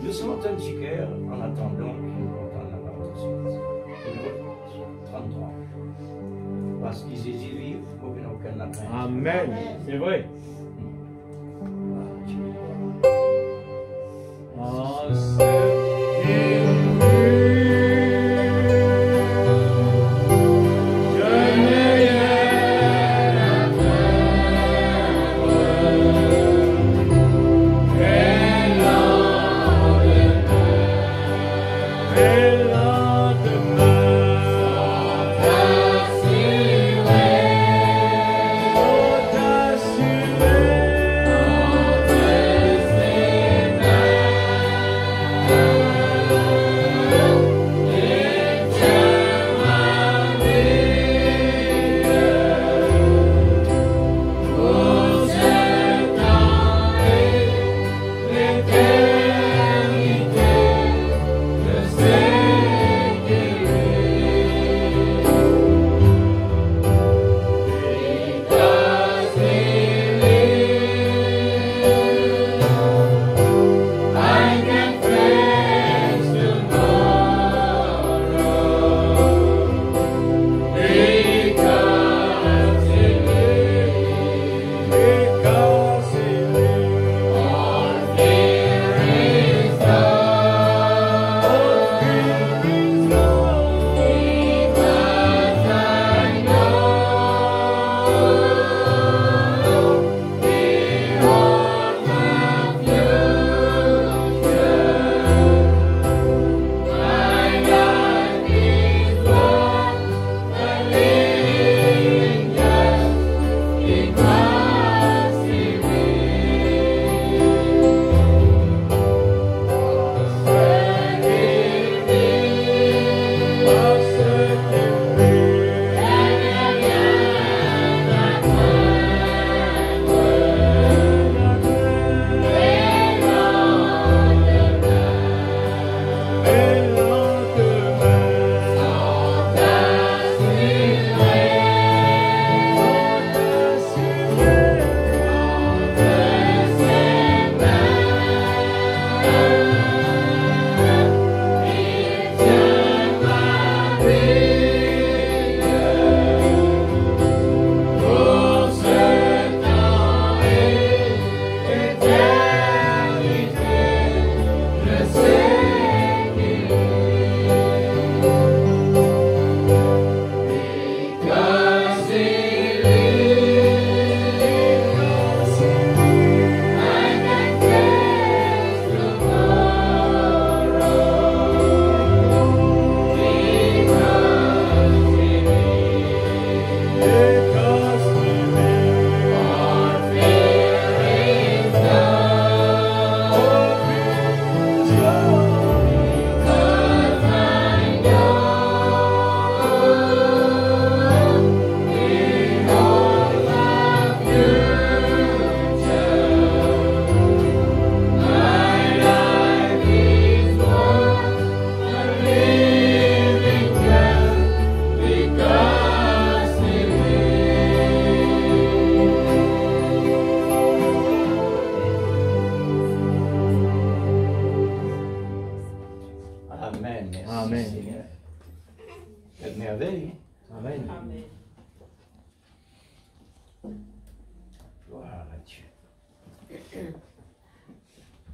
Nous sommes authentiques en attendant qu'il nous entende la parole de Dieu. Hébreux 33. Parce que Jésus vit, aucun n'a crainte. Amen. C'est vrai. En ce qu'il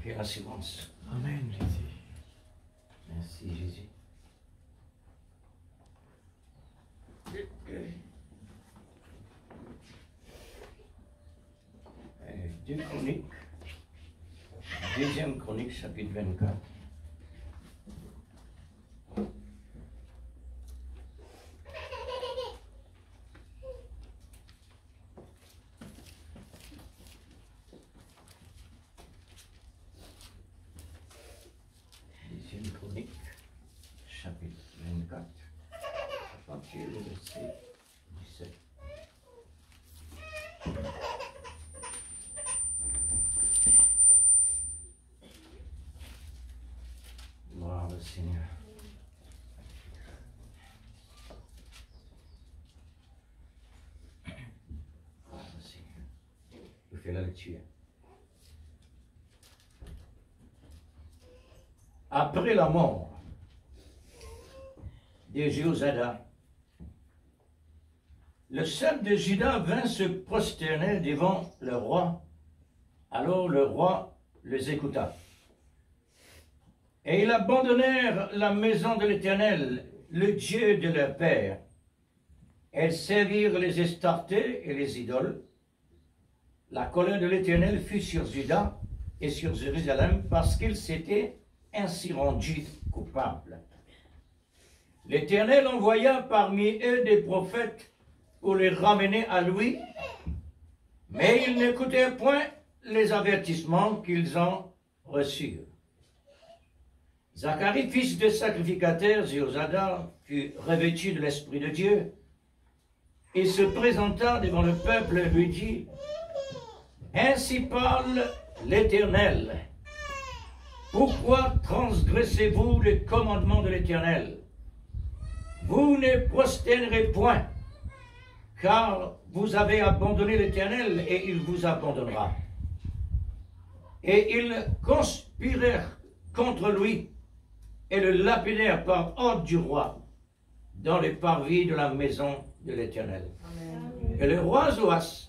Quelle assurance. Amen, Jésus. Merci, Jésus. Deux Chroniques, deuxième Chronique, chapitre 24. Deuxième Chronique, chapitre 24, à partir du verset 17. Gloire au Seigneur. Gloire au Seigneur. Je fais la lecture. après la mort de Jéhozadak, le chef de Juda vint se prosterner devant le roi. Alors le roi les écouta. Et ils abandonnèrent la maison de l'Éternel, le Dieu de leur père. Elles servirent les Astartés et les idoles. La colère de l'Éternel fut sur Juda et sur Jérusalem parce qu'ils s'étaient ainsi rendus coupables. L'Éternel envoya parmi eux des prophètes pour les ramener à lui, mais ils n'écoutèrent point les avertissements qu'ils ont reçus. Zacharie, fils de sacrificateur, Jéhozadak, fut revêtu de l'Esprit de Dieu et se présenta devant le peuple et lui dit, « Ainsi parle l'Éternel. Pourquoi transgressez-vous les commandements de l'Éternel? Vous ne prosternerez point, car vous avez abandonné l'Éternel et il vous abandonnera. » Et ils conspirèrent contre lui et le lapidèrent par ordre du roi dans les parvis de la maison de l'Éternel. Et le roi Joas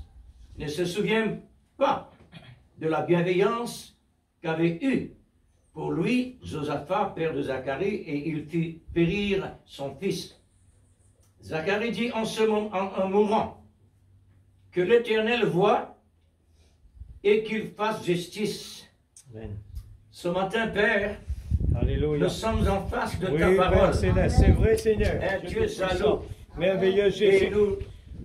ne se souvient pas de la bienveillance qu'avait eue pour lui Josaphat, père de Zacharie, et il fit périr son fils. Zacharie dit en mourant, que l'Éternel voie et qu'il fasse justice. Amen. Ce matin, Père, Alléluia. nous sommes en face de Oui, ta Père parole. Céleste, c'est vrai, Seigneur. Un Dieu Tout-Puissant, salaud. merveilleux Et Jésus. nous,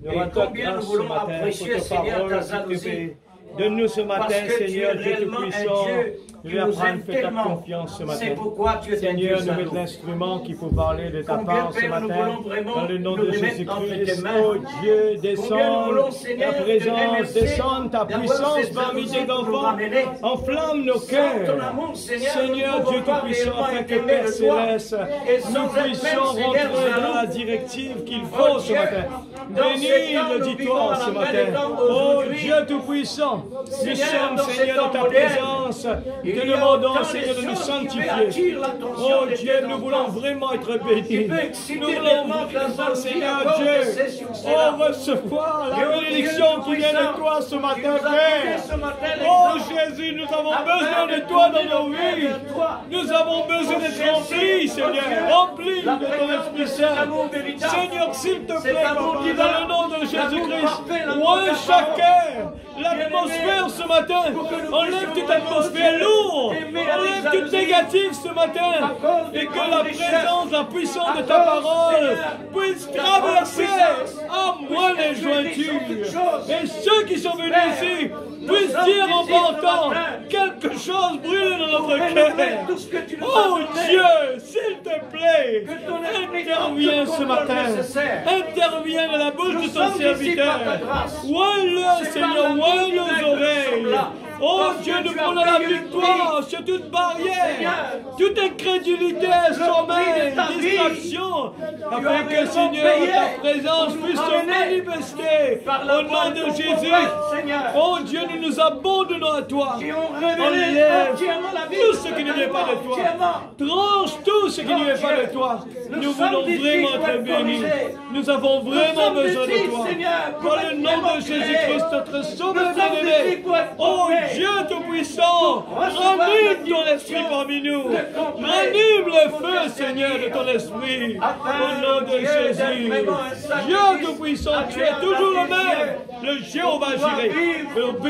Nous et rendons combien grâce nous ce voulons matin pour apprécier, ta Seigneur, ta parole, jalousie. Donne-nous ce matin, Parce que tu es Seigneur Dieu réellement un Tout-Puissant, Dieu de qui lui nous apprendre aime fais ta tellement. confiance ce matin. C'est pourquoi tu es un Dieu Seigneur, nous salaud. mettons l'instrument qui peut parler de ta Combien, part ce Père, nous matin, voulons vraiment dans le nom nous de remettre entre tes Jésus-Christ. mains. Oh Dieu, Combien nous descends, voulons, ta Seigneur, te présence, remercier descends ta d'avoir puissance cette parmi jalousie tes pour nous enfants, ramener. enflamme nos Sans ton cœurs. amour, Seigneur, Seigneur nous Dieu ne pouvons pas Tout-Puissant, réellement afin que aimer Père de toi. Céleste, Et sans nous être même, puissions Seigneur, rentrer dans jaloux. la directive qu'il Oh faut ce Dieu, matin. dans ces Bénis temps, nous l'auditoire vivons ce dans la fin des matin. temps Oh aujourd'hui. Dieu Tout-Puissant, nous Seigneur, sommes, dans ces Seigneur, temps de ta modernes, présence. il Te y a demandons, autant de Seigneur, de nous choses qui sanctifier. attirent l'attention Oh de Dieu, tes nous enfants. voulons vraiment être Qui bénis. peut exciter Nous voulons réellement ta vraiment, jalousie Seigneur à cause de Dieu, ces succès-là. recevoir la Et oh bénédiction Dieu qui vient de Tout-Puissant, toi ce tu matin, nous as donné Père. ce matin Oh l'exemple. Jésus, nous avons Afin besoin de de toi dans tourner nos nos cœurs vies. vers toi. Nous avons besoin d'être remplis, Seigneur, remplis La de ton présence Esprit de cet Saint. amour véritable. Seigneur, s'il te Cet plaît, amour Papa, divin. dans le nom de L'amour Jésus-Christ, parfait, l'amour ouais, de ta chaque parole. cœur, l'atmosphère ce matin, Pour que nous enlève puissions toute vraiment, atmosphère Dieu, lourde, aimer avec enlève toute jalousie. négative ce matin, À cause et des que grandes la richesses. présence, la puissance de À ta cause, parole Seigneur, puisse de ta traverser puissance. à moi les Puisque tu es riche en jointures. toutes choses. Et ceux qui sont venus Père, ici nous puissent sommes dire en ici ce partant matin quelque chose brûle dans notre renouveler cœur. tout ce que tu nous as Oh donné. Dieu, s'il te plaît, Que ton esprit interviens t'en ce donne matin. nécessaire. Interviens dans la bouche Nous de ton sommes ici serviteur. par ta grâce. Ouvre-le, C'est par Seigneur, l'amour ouvre divin que nos nous oreilles. sommes là. Oh Parce Dieu, que nous tu as prenons la payé le victoire prix. sur toute barrière, Seigneur, toute incrédulité, prix sommeil, de ta vie. distraction, afin as que, vraiment Seigneur, payé ta présence pour nous puisse se ramener manifester par la au nom voix de ton Jésus. prophète, Seigneur. Oh Dieu, nous nous abandonnons à toi. Qui ont révélé Enlève entièrement la vie tout de ce ce qui ne vient pas de toi. entièrement. Tranche tout ce qui ne vient pas de toi. Nous Nous sommes voulons ici vraiment pour être être bénis. corrigés. Nous avons vraiment sommes besoin ici, de toi. Seigneur, pour Dans le être nom vraiment de créés. Jésus-Christ, notre sauveur Nous sommes bien-aimé. ici pour être Oh formés. Dieu Tout-Puissant, recevoir ranime la ton esprit direction parmi nous. de ton Père. Ranime le Pour feu, te Seigneur, de servir. ton esprit. Afin, Au nom de Dieu, d'être Jésus. vraiment un sacrifice Dieu Tout-Puissant, tu es agréable toujours à le tes même. yeux. Le Jéhovah pouvoir Jireh, vivre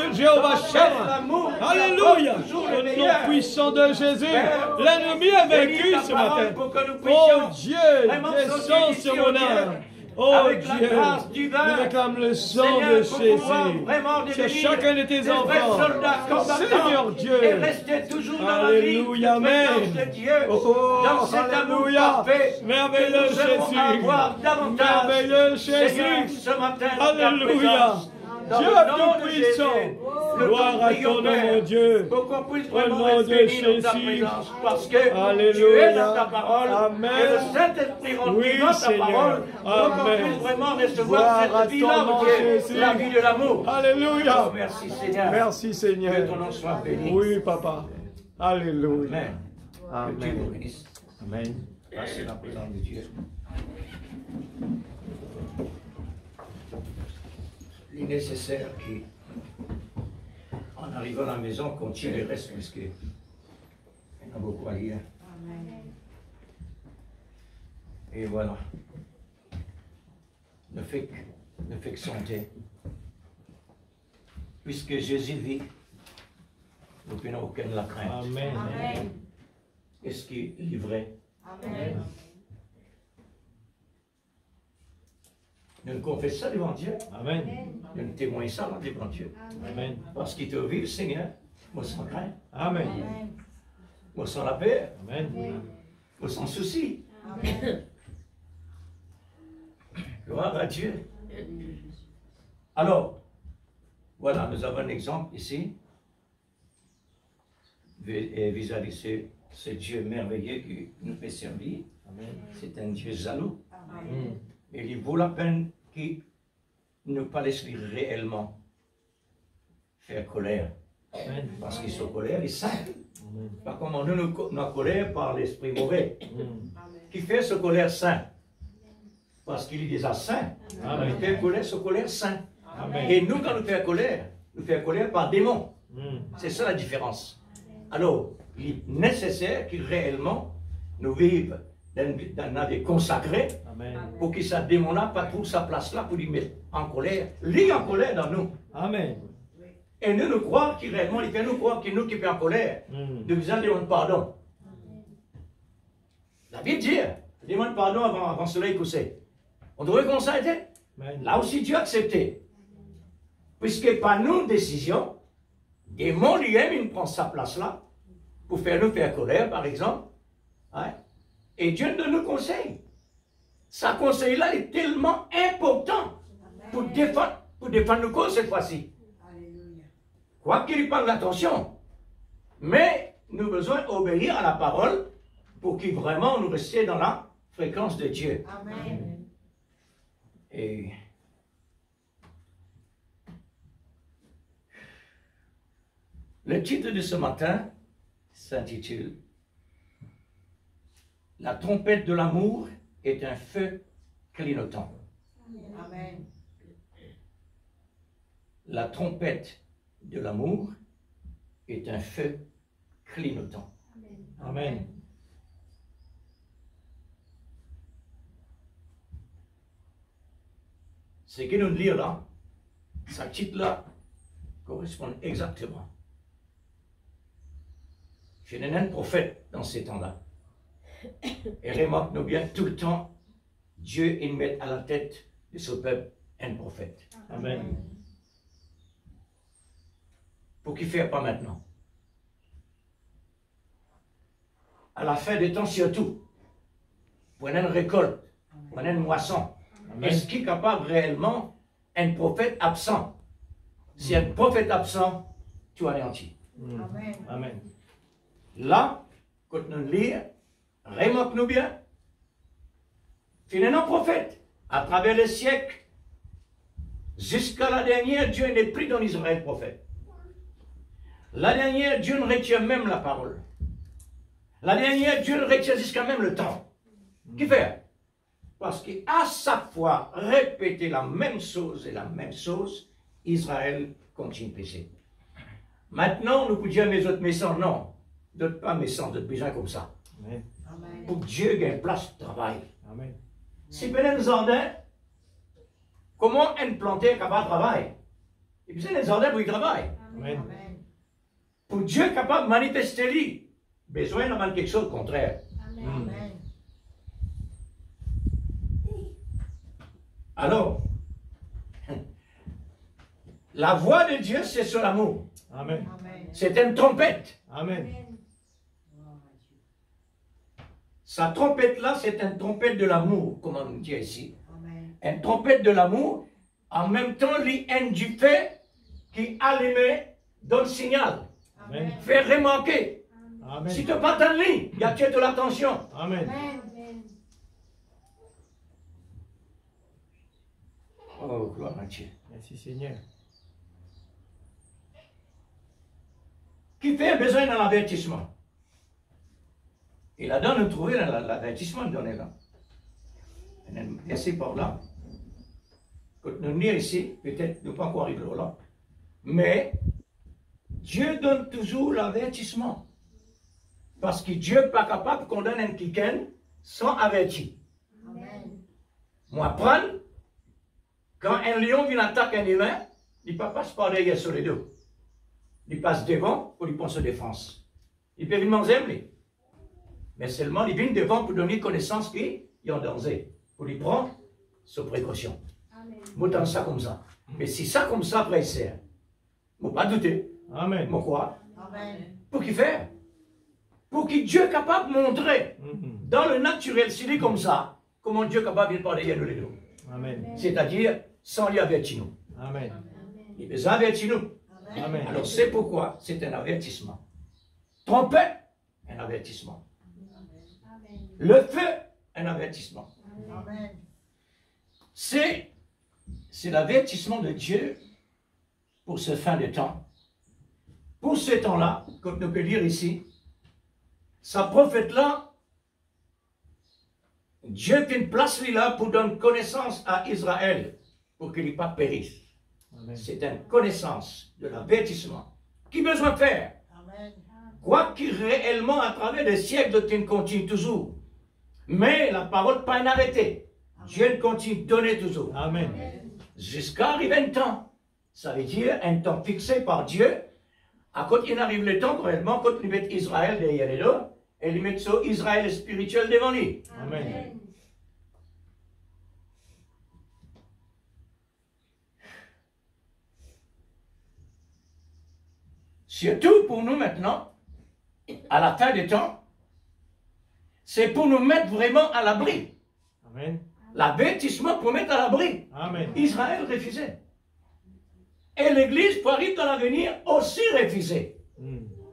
le Jéhovah dans Shammah. l'amour qui Alléluia. apporte toujours le Au nom meilleur. puissant de Jésus. Père, L'ennemi est vaincu bénis ta ce parole matin. pour que nous Oh puissions Dieu, vraiment descends sortir sur ici, mon oh Dieu, âme. Oh avec la Dieu, grâce divine. nous réclame le sang Seigneur, de pour pouvoir Jésus vraiment sur devenir chacun de tes des vrais enfants. soldats combattants Seigneur Dieu. et rester toujours dans la vie Alléluia, de présence Amen. de Dieu, Oh, dans cet amour Alléluia. parfait Merveilleux que nous aimons Jésus. avoir davantage. Merveilleux Seigneur, Jésus. ce matin, dans ta Alléluia. présence, dans Dieu le nom de Tout-Puissant. Jésus, nous Gloire te à prions, ton nom, Père, mon Dieu. pour qu'on puisse Au vraiment nom être de bénis dans ta Jésus. présence, parce que tu es Alléluia. dans ta parole, Amen. et le Saint-Esprit remplit Oui, dans ta Seigneur. parole, pour qu'on Amen. puisse vraiment Gloire recevoir à cette vie-là, ton nom, mon Dieu, Jésus. la vie de l'amour. Alléluia. Oh, merci Seigneur. Merci Seigneur. Que ton nom soit béni. Oui, papa. Alléluia. Amen. Que Dieu vous bénisse. Amen. Passez la présence de Dieu. Il est nécessaire qu'en arrivant à la maison, qu'on tire les restes, puisque il y en a beaucoup à lire. Et voilà. Ne fait que santé. Puisque Jésus vit, nous n'avons aucune la crainte. Amen. Amen. Et ce qui est vrai. Amen. Nous ne confessons ça devant Dieu. Amen. Nous ne témoignons ça devant Dieu. Amen. Parce qu'il te vit, le Seigneur, moi sans crainte, Amen. moi sans la paix, Amen. moi sans souci. Amen. Gloire à Dieu. Alors, voilà, nous avons un exemple ici. Et vis-à-vis ce Dieu merveilleux qui nous fait servir. C'est un Dieu jaloux. Et il vaut la peine qu'il ne pas laisser réellement faire colère. Amen. Parce qu'ils sont colère, ils savent. Par contre, nous nous colère par l'esprit mauvais. Qui fait ce colère saint? Parce qu'il est déjà saint. Amen. Il fait colère, ce colère saint. Amen. Et nous, quand nous faisons colère par démon. C'est ça la différence. Alors, il est nécessaire qu'il réellement nous vive dans la vie consacrée Amen. pour que ce démon-là pas trouve sa place là pour lui mettre en colère. Lui en colère dans nous. Amen. Et nous croire qu'il réellement, il fait nous croire qu'il nous qui fait en colère. Nous besoin demander pardon. La Bible dit, demande pardon avant le soleil coucher. On devrait comme ça été. Là aussi Dieu a accepté. Puisque par nos décisions, le démon lui-même, il prend sa place là pour faire nous faire colère, par exemple. Ouais. Et Dieu donne nous conseil. Sa conseil-là est tellement important pour défendre nos causes cette fois-ci. Quoi qu'il prenne l'attention. Mais nous avons besoin d'obéir à la parole pour qu'il vraiment nous restions dans la fréquence de Dieu. Amen. Et le titre de ce matin s'intitule « La trompette de l'amour est un feu clignotant ». Amen. La trompette de l'amour est un feu clignotant. Amen. Ce que nous lisons là, ce titre-là correspond exactement. Je n'ai un prophète dans ces temps-là. Et remarque-nous bien, tout le temps, Dieu il met à la tête de ce peuple un prophète. Amen. Pour qu'il ne fasse pas maintenant. À la fin des temps surtout, pour une récolte, pour une moisson, est-ce qu'il est capable réellement un prophète absent? Si un prophète absent, tu anéantis. Amen. Amen. Là, quand nous lisons, remarque-nous bien, finalement prophète, à travers les siècles, jusqu'à la dernière, Dieu n'est plus dans Israël prophète. La dernière, Dieu ne retient même la parole. La dernière, Dieu ne retient jusqu'à même le temps. Qui fait? Parce qu'à chaque fois, répéter la même chose et la même chose, Israël continue de pécher. Maintenant, nous pouvons dire mes autres méchants, non. D'autres pas méchants, d'autres besoin comme ça. Amen. Amen. Pour que Dieu gagne place de travail. Amen. Si vous avez un jardin, comment un planter est capable de travailler? Et puis c'est un jardin pour y travailler. Amen. Amen. Pour Dieu est capable de manifester lui, besoin d'avoir quelque chose de contraire. Amen. Alors, la voix de Dieu, c'est sur l'amour. Amen. Amen. C'est une trompette. Amen. Sa trompette-là, c'est une trompette de l'amour, comme on dit ici. Amen. Une trompette de l'amour, en même temps, du fait qui allumé donne signal, Amen. fait remarquer. Amen. Si tu n'as pas de lit, il y a de l'attention. Amen. Oh, gloire à Dieu. Merci Seigneur. Qui fait besoin d'un avertissement? Et là-dedans, nous trouvons l'avertissement donné là. Et c'est par là. Quand nous venons ici, peut-être nous ne pas encore arriver là, mais Dieu donne toujours l'avertissement. Parce que Dieu n'est pas capable de condamner un quelqu'un sans avertir. Amen. Moi, prendre, quand un lion vient attaquer un humain, il ne passe pas derrière sur les deux. Il passe devant pour lui penser défense. Il peut venir manger, mais seulement il vient devant pour donner connaissance qu'il est en danger, pour lui prendre ses précautions. Moi, ça comme ça. Mais si ça comme ça, après, c'est, ne pas douter. Amen. Moi, quoi? Amen. Pour qu'il fasse? Pour que Dieu est capable de montrer dans le naturel, s'il est comme ça, comment Dieu est capable de parler derrière nous les deux. Amen. C'est-à-dire, sans lui avertir nous. Amen. Il veut avertir nous. Amen. Alors, c'est pourquoi c'est un avertissement. Trompette, un avertissement. Le feu, un avertissement. Amen. C'est l'avertissement de Dieu pour ce fin de temps. Pour ce temps-là, comme nous peut lire ici, sa prophète-là, Dieu fait une place là pour donner connaissance à Israël pour qu'il n'y pas périsse. C'est une connaissance de l'avertissement. Qui besoin de faire? Amen. Quoi qu'il réellement, à travers des siècles, Dieu continue toujours. Mais la parole pas arrêtée. Dieu continue de donner toujours. Amen. Jusqu'à arriver un temps. Ça veut dire un temps fixé par Dieu. À quand il arrive le temps, réellement, quand il met Israël derrière les deux, et il met sur Israël spirituel devant lui. Amen. Surtout pour nous maintenant, à la fin des temps, c'est pour nous mettre vraiment à l'abri. Amen. L'avertissement pour mettre à l'abri. Amen. Israël refusait. Et l'Église, pour arriver dans l'avenir, aussi refusait.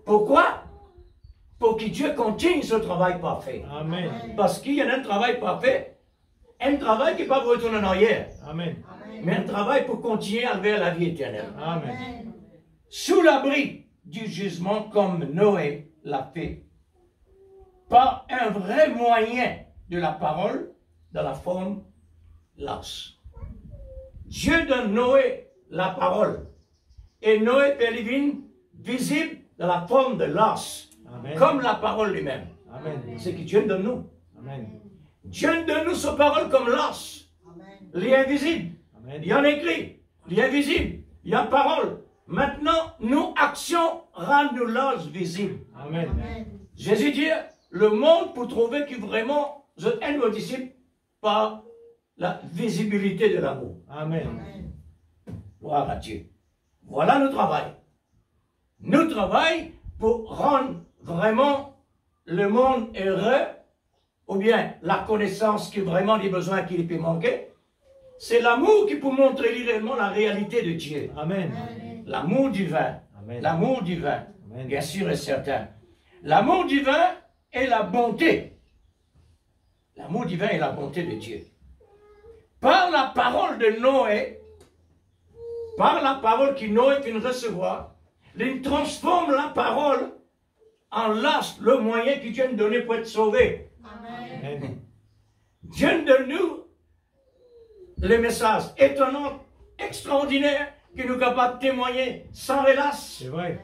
Pourquoi? Pour que Dieu continue ce travail parfait. Amen. Parce qu'il y a un travail parfait, un travail qui ne peut pas retourner en arrière, Amen. mais un travail pour continuer à vers la vie éternelle. Amen. Sous l'abri du jugement comme Noé l'a fait, par un vrai moyen de la parole dans la forme l'as. Dieu donne Noé la parole et Noé est visible dans la forme de l'as, comme la parole lui-même. Amen. C'est que Dieu donne nous. Amen. Dieu donne nous sa parole comme l'as. Amen. L'invisible. Amen. Il y en écrit. L'invisible. Il y a parole. Maintenant, nos actions rendent nous l'as visible. Amen. Amen. Jésus dit, le monde pour trouver que vraiment, je aime vos disciples par la visibilité de l'amour. Amen. Amen. Gloire à Dieu. Voilà notre travail. Nous travaillons pour rendre vraiment le monde heureux, ou bien la connaissance qui vraiment des besoins qu'il peut manquer. C'est l'amour qui peut montrer réellement la réalité de Dieu. Amen. L'amour divin. Amen. L'amour divin. Amen. Bien sûr et certain. L'amour divin et la bonté. L'amour divin et la bonté de Dieu. Par la parole de Noé, par la parole que Noé vient recevoir, il transforme la parole en l'as, le moyen que Dieu nous donne pour être sauvé. Amen. Amen. Dieu donne nous le message étonnant, extraordinaire, que nous sommes capables de témoigner sans relâche. C'est vrai.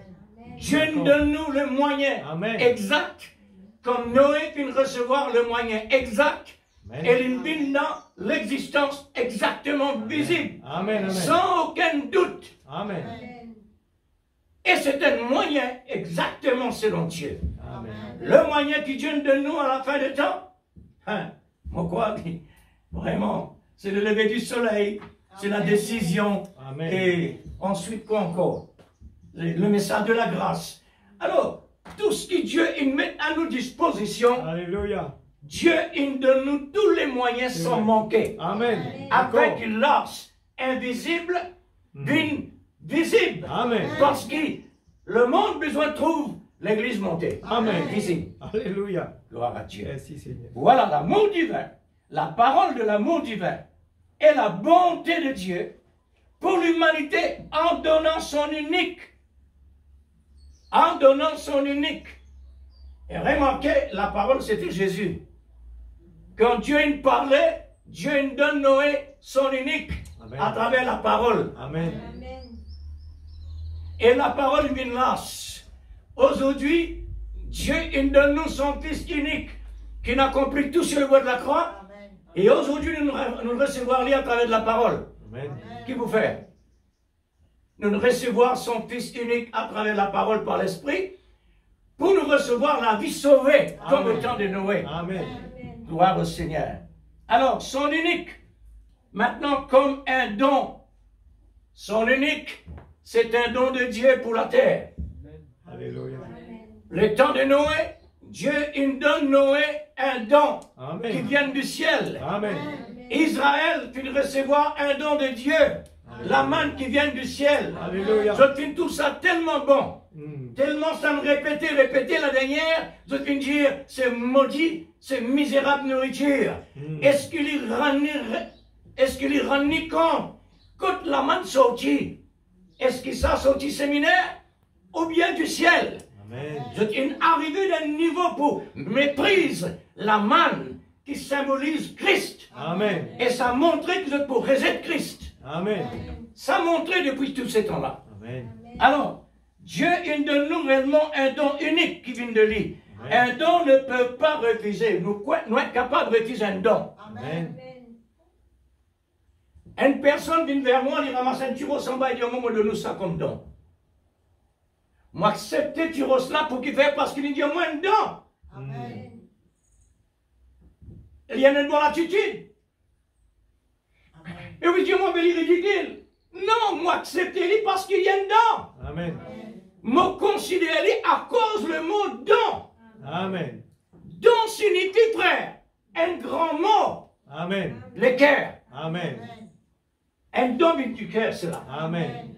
Dieu nous donne nous le moyen Amen. exact, comme Noé vient recevoir le moyen exact, Amen. et il vient dans l'existence exactement visible, Amen. Amen. sans aucun doute. Amen. Et c'est un moyen exactement selon Dieu. Amen. Le moyen que Dieu nous donne nous à la fin du temps, moi quoi, vraiment, c'est le lever du soleil, c'est la décision, Amen. et ensuite quoi encore? Le message de la grâce. Alors, tout ce que Dieu il met à nos dispositions, Alléluia. Dieu il donne nous tous les moyens sans vrai. manquer, Amen. afin qu'il lance invisible d'une visible. Amen. Parce que le monde besoin trouve l'église montée. Amen. Visible. Alléluia. Gloire à Dieu. Merci Seigneur. Voilà l'amour divin, la parole de l'amour divin et la bonté de Dieu pour l'humanité en donnant son unique. En donnant son unique. Et remarquez, la parole, c'était Jésus. Quand Dieu il parlait, Dieu il donne Noé son unique à travers la parole. Amen. Et la parole vient là. Aujourd'hui, Dieu il donne nous son Fils unique qui n'a accompli tout sur le bois de la croix. Et aujourd'hui, nous recevons lui à travers de la parole. Amen. Qui vous fait? Nous recevons son Fils unique à travers la parole par l'Esprit pour nous recevoir la vie sauvée comme le temps de Noé. Amen. Gloire au Seigneur. Alors, son unique, maintenant comme un don. Son unique, c'est un don de Dieu pour la terre. Alléluia. Le temps de Noé, Dieu il donne Noé un don Amen. qui vient du ciel. Amen. Israël finit recevoir un don de Dieu, la manne qui vient du ciel. Alléluia. Je trouve tout ça tellement bon, Mm. tellement ça me répétait la dernière, je trouve dire, c'est maudit, c'est misérable nourriture. Mm. Est-ce qu'il y rend ni compte quand la manne sortit? Est-ce qu'il s'est sorti séminaire ou bien du ciel? Amen. Je suis arrivé d'un niveau pour méprise la manne qui symbolise Christ. Amen. Et ça a montré que vous êtes pour rejeter Christ. Amen. Ça a montré depuis tous ces temps-là. Amen. Alors, Dieu il donne nous réellement un don unique qui vient de lui. Amen. Un don ne peut pas refuser. Nous sommes capables de refuser un don. Amen. Une personne vient vers moi, il ramasse un tyros en bas et dit, au moment de nous ça comme don. Moi, accepter tyros là pour qu'il fait parce qu'il me dit, au moins un don. Amen. Il y a une bonne attitude. Et vous dites, moi, mais il est ridicule. Non, moi, accepter-le parce qu'il y a un don. Amen. Moi, considérer à cause le mot don. Amen. Don signifie, frère, un grand mot. Amen. Le cœur. Amen. Un don vient du cœur, cela. Amen.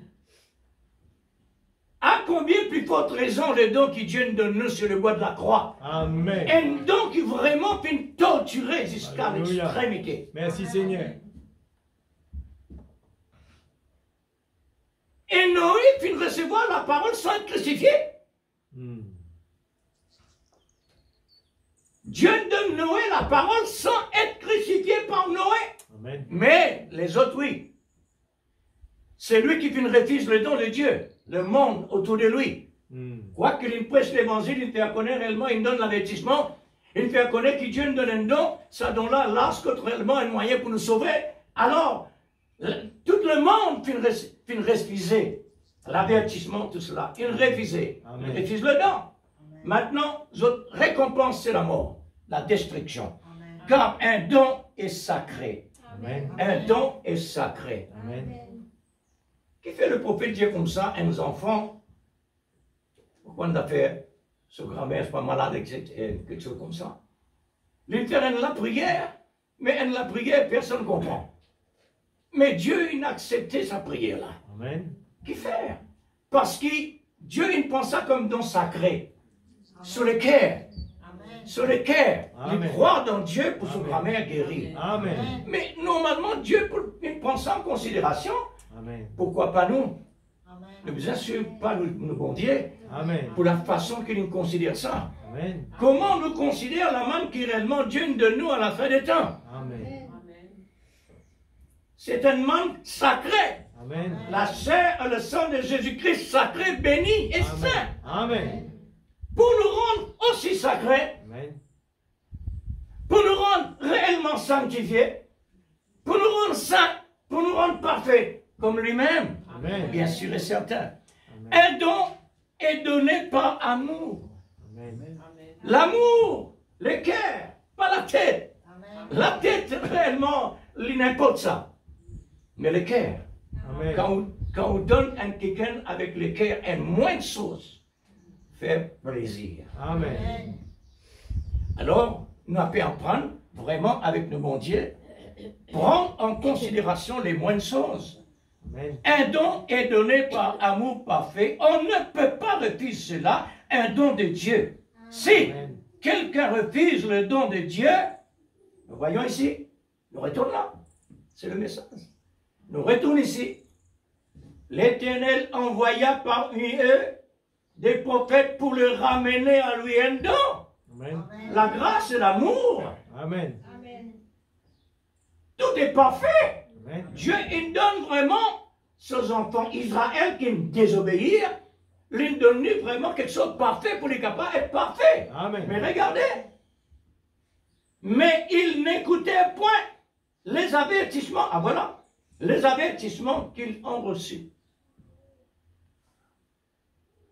À combien plus forte raison le don qui Dieu nous donne sur le bois de la croix? Amen. Un don qui vraiment fait torturer jusqu'à Alléluia. l'extrémité. Merci Seigneur. Et Noé finit de recevoir la parole sans être crucifié. Mm. Dieu donne Noé la parole sans être crucifié par Noé. Amen. Mais les autres, oui. C'est lui qui finit refuse le don de Dieu, le monde autour de lui. Mm. Quoi qu'il prêche l'évangile, il fait connaître réellement, il donne l'avertissement, il fait connaître que Dieu nous donne un don, ça donne-là, lâche réellement un moyen pour nous sauver. Alors, tout le monde finit refuser l'avertissement, tout cela. Il refuse. Amen. Il refuse le don. Maintenant, votre récompense, c'est la mort, la destruction. Car un don est sacré. Amen. Un don est sacré. Amen. Qui fait le prophète Dieu comme ça à nos enfants? Pourquoi on a fait ce grand-mère, pas malade, quelque chose comme ça? Il fait la prière, mais la prière, personne ne comprend. Mais Dieu, il a accepté sa prière là. Amen. Qui fait? Parce que Dieu, il prend ça comme don sacré. Sur le cœur. Sur le cœur. Il Amen. croit dans Dieu pour son Amen. grand-mère guérie. Amen. Mais normalement, Dieu, il prend ça en considération. Amen. Pourquoi pas nous? Ne vous insultez pas nous bon Dieu Amen. pour la façon qu'il nous considère ça. Amen. Comment nous considère la manne qui réellement Dieu nous donne nous à la fin des temps? Amen. C'est une manne sacrée. Amen. La chair et le sang de Jésus-Christ sacré, béni et saint. Amen. Pour nous rendre aussi sacrés, Amen. pour nous rendre réellement sanctifiés, pour nous rendre saints, pour nous rendre parfaits, comme lui-même, Amen. bien sûr et certain. Amen. Un don est donné par amour. Amen. L'amour, le cœur, pas la tête. La tête, réellement, il n'importe ça. Mais le cœur, Amen. quand on donne à quelqu'un avec le cœur un moins de choses, fait plaisir. Amen. Alors, nous avons pu en prendre vraiment avec le bon Dieu, prendre en considération les moindres choses. Amen. Un don est donné par amour parfait. On ne peut pas refuser cela, un don de Dieu. Si Amen. quelqu'un refuse le don de Dieu, nous voyons ici, nous retournons là. C'est le message. Nous retournons ici. L'Éternel envoya parmi eux des prophètes pour le ramener à lui un don. Amen. la grâce et l'amour. Amen. Tout est parfait. Amen. Dieu, il donne vraiment ses enfants Israël qui désobéissent, il donne vraiment quelque chose de parfait pour les capables d'être parfaits. Amen. Mais regardez, mais ils n'écoutaient point les avertissements. Ah voilà, les avertissements qu'ils ont reçus.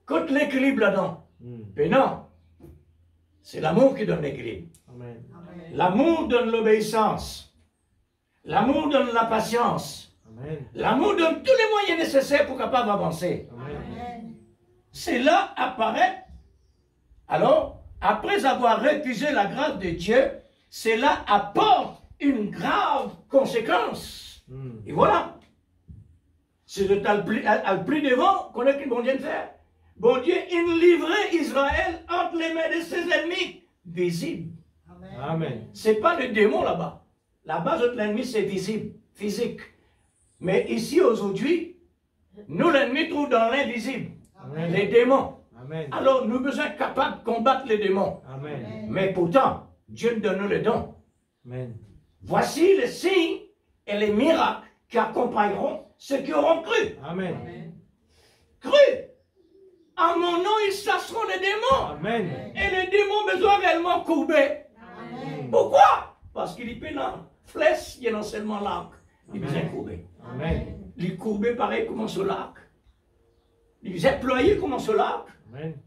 Quand l'équilibre là-dedans, mais non, c'est l'amour qui donne l'équilibre. Amen. L'amour donne l'obéissance. L'amour donne la patience. Amen. L'amour donne tous les moyens nécessaires pour capable avancer. Amen. C'est là apparaît. Alors, après avoir refusé la grâce de Dieu, cela apporte une grave conséquence. Et voilà. C'est le plus devant qu'on a qu'une bon Dieu de faire. Bon Dieu, il livrait Israël entre les mains de ses ennemis visibles. Amen. C'est pas le démon là-bas. Là-bas, l'ennemi, c'est visible, physique. Mais ici, aujourd'hui, nous, l'ennemi trouve dans l'invisible, les démons. Amen. Alors, nous sommes capables de combattre les démons. Amen. Mais pourtant, Dieu nous donne le don. Amen. Voici les signes et les miracles qui accompagneront ceux qui auront cru. Amen. Cru. En mon nom, ils chasseront les démons. Amen. Et les démons besoin réellement courber. Pourquoi? Parce qu'il y a une flèche, il y a non seulement l'arc. Il besoin courber. Amen. Il courbait pareil comme sur l'arc. Il faisait ployer comme sur l'arc. Amen.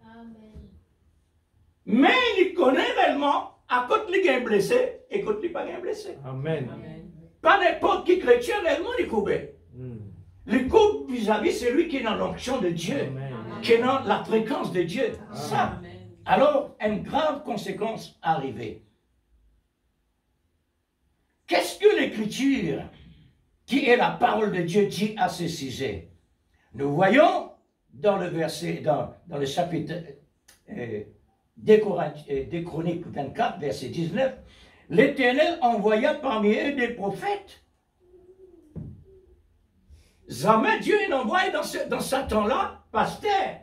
Mais il connaît réellement à côté il est blessé et quand il n'est pas blessé. Amen. Pas n'importe qui chrétien réellement il courbait. Il courbe vis-à-vis celui qui est dans l'onction de Dieu, qui est dans la fréquence de Dieu. Ça. Alors, une grave conséquence arrivée. Qu'est-ce que l'Écriture, qui est la parole de Dieu, dit à ce sujet? Nous voyons dans le verset, dans le chapitre des Chroniques 24, verset 19, l'Éternel envoya parmi eux des prophètes. Jamais Dieu n'envoie dans ce temps-là pasteur.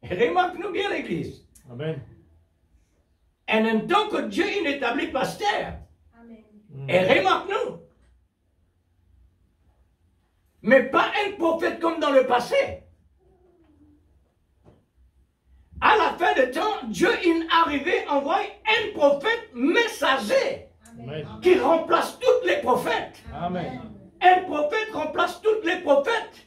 Remarque-nous bien l'Église. Amen. En même temps que Dieu il établit pasteur. Et remarque-nous. Mais pas un prophète comme dans le passé. À la fin du temps, Dieu il arrivait à envoyer un prophète messager qui remplace tous les prophètes. Amen. Un prophète remplace tous les prophètes.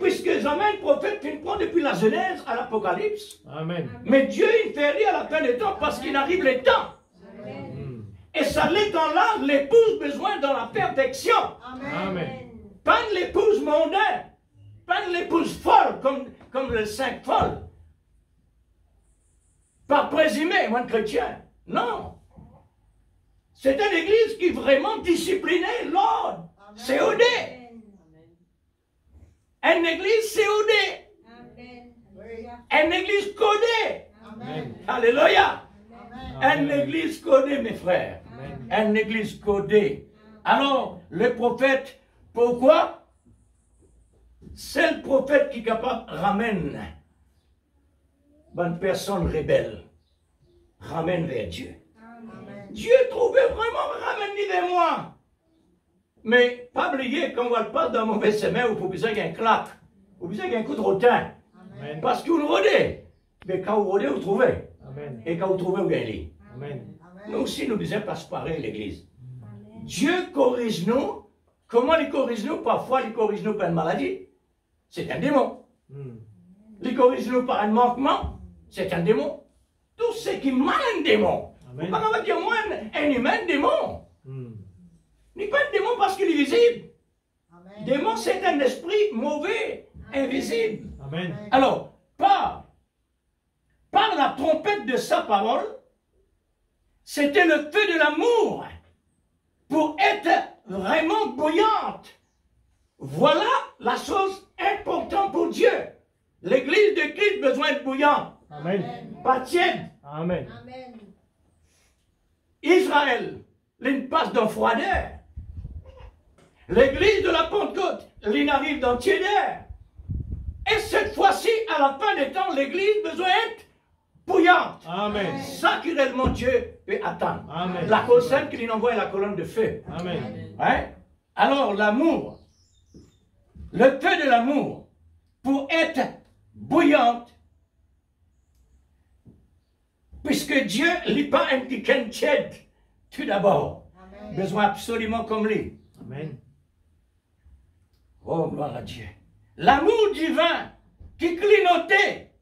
Puisque jamais un prophète qui prend depuis la Genèse à l'Apocalypse. Amen. Mais Dieu il fait rien à la fin des temps parce qu'il arrive le temps. Et ça l'est dans là, l'épouse besoin dans la perfection. Amen. Pas une épouse mondaine. Pas une épouse folle comme le saint folle. Pas présumé, moi, chrétien. Non. C'est une église qui est vraiment disciplinée, l'ordre. COD. Une église COD. Une église codée. Amen. Alléluia. Une église codée, mes frères. Une église codée. Alors, le prophète, pourquoi? C'est le prophète qui est capable de ramener une personne rebelle. Ramène vers Dieu. Dieu trouvait vraiment ramener vers moi. Mais pas oublier quand on va pas dans mauvais chemin où vous besoin d'un claque, vous besoin d'un coup de rotin. Amen. Parce que vous le rodez. Mais quand vous rodez, vous trouvez. Amen. Et quand vous trouvez, vous gagnez. Amen. Nous aussi, nous devons pas se parer l'église. Dieu corrige nous. Comment il corrige nous? Parfois, il corrige nous par une maladie. C'est un démon. Il corrige nous par un manquement. C'est un démon. Tout ce qui mène un démon. Vous ne pouvez pas dire moi un humain démon. N'est pas un démon parce qu'il est visible. Démon, c'est un esprit mauvais, invisible. Amen. Alors, par la trompette de sa parole, c'était le feu de l'amour pour être vraiment bouillante. Voilà la chose importante pour Dieu. L'église de Christ a besoin de bouillante, Amen. pas tiède. Amen. Israël, il passe dans froideur. L'église de la Pentecôte, il arrive dans tiédeur. Et cette fois-ci, à la fin des temps, l'église a besoin d'être bouillante. Amen. Ça qui réellement Dieu peut attendre. Amen. La colonne qu'il envoie la colonne de feu. Amen. Hein? Alors l'amour, le feu de l'amour, pour être bouillante, puisque Dieu n'est pas un petit tiède, tout d'abord. Besoin absolument comme lui. Amen. Oh, gloire à Dieu. L'amour divin qui clignotait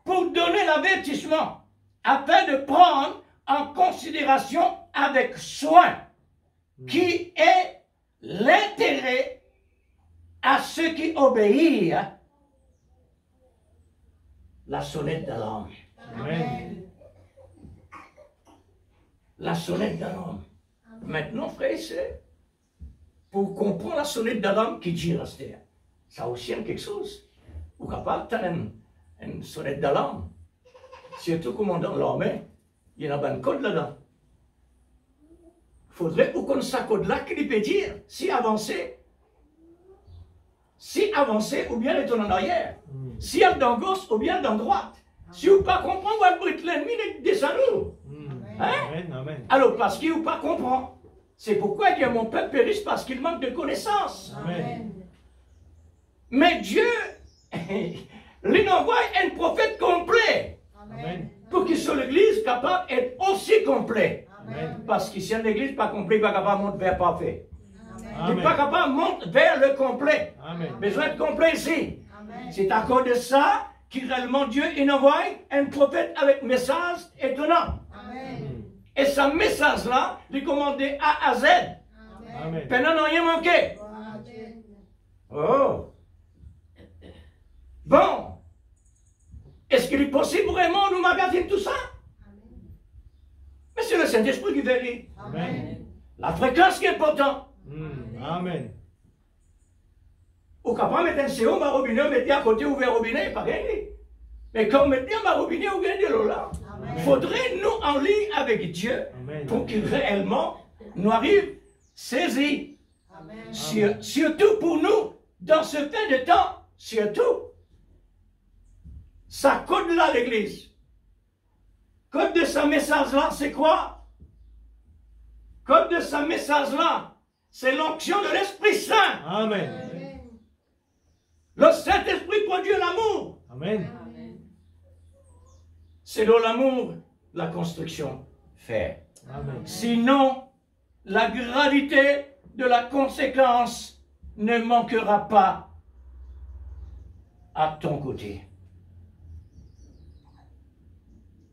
pour donner l'avertissement afin de prendre en considération avec soin qui est l'intérêt à ceux qui obéissent la sonnette d'alarme. Amen. La sonnette d'alarme. Maintenant, frère et sœurs, pour comprendre la sonnette d'alarme qui dit rester, ça aussi est quelque chose. Vous êtes capable de une sonnette d'alarme. Surtout comme dans l'armée, il y a un code là-dedans. Il faudrait qu'on ait ce code-là qui peut dire si avancer ou bien retourner en arrière. Si elle est dans gauche ou bien dans droite. Si vous ne pas comprendre, vous allez l'ennemi descend nous. Hein? Amen. Amen. Alors, parce qu'il ne pas comprend. C'est pourquoi il y a mon peuple périsse parce qu'il manque de connaissances. Amen. Mais Dieu, il envoie un prophète complet Amen. pour qu'il soit l'église capable d'être aussi complet. Amen. Parce que si une église pas complète, il n'est pas capable de monter vers parfait. Il n'est pas Amen. capable de monter vers le complet. Amen. Besoin de complet ici. C'est à cause de ça qu'il réellement Dieu il envoie un prophète avec message étonnant. Et ce message-là, il est commandé A à Z. Amen. Pendant n'a rien manqué. Oh. Bon. Est-ce qu'il est possible vraiment de nous magasin tout ça? Mais c'est le Saint-Esprit qui vérifie. Amen. La fréquence qui est importante. Amen. Au capable de mettre un CO, ma robinet, mettez à côté, ouvert robinet, pas gagné. Mais quand on met ma robinet, on gagne de l'eau là. Il faudrait nous en ligne avec Dieu Amen. pour qu'il réellement nous arrive saisi. Surtout pour nous, dans ce fin de temps, surtout. Ça code là l'église. Code de ce message-là, c'est quoi? Code de ce message-là, c'est l'onction de l'Esprit Saint. Amen. Le Saint-Esprit produit l'amour. Amen. C'est dans l'amour la construction fait. Amen. Sinon, la gravité de la conséquence ne manquera pas à ton côté.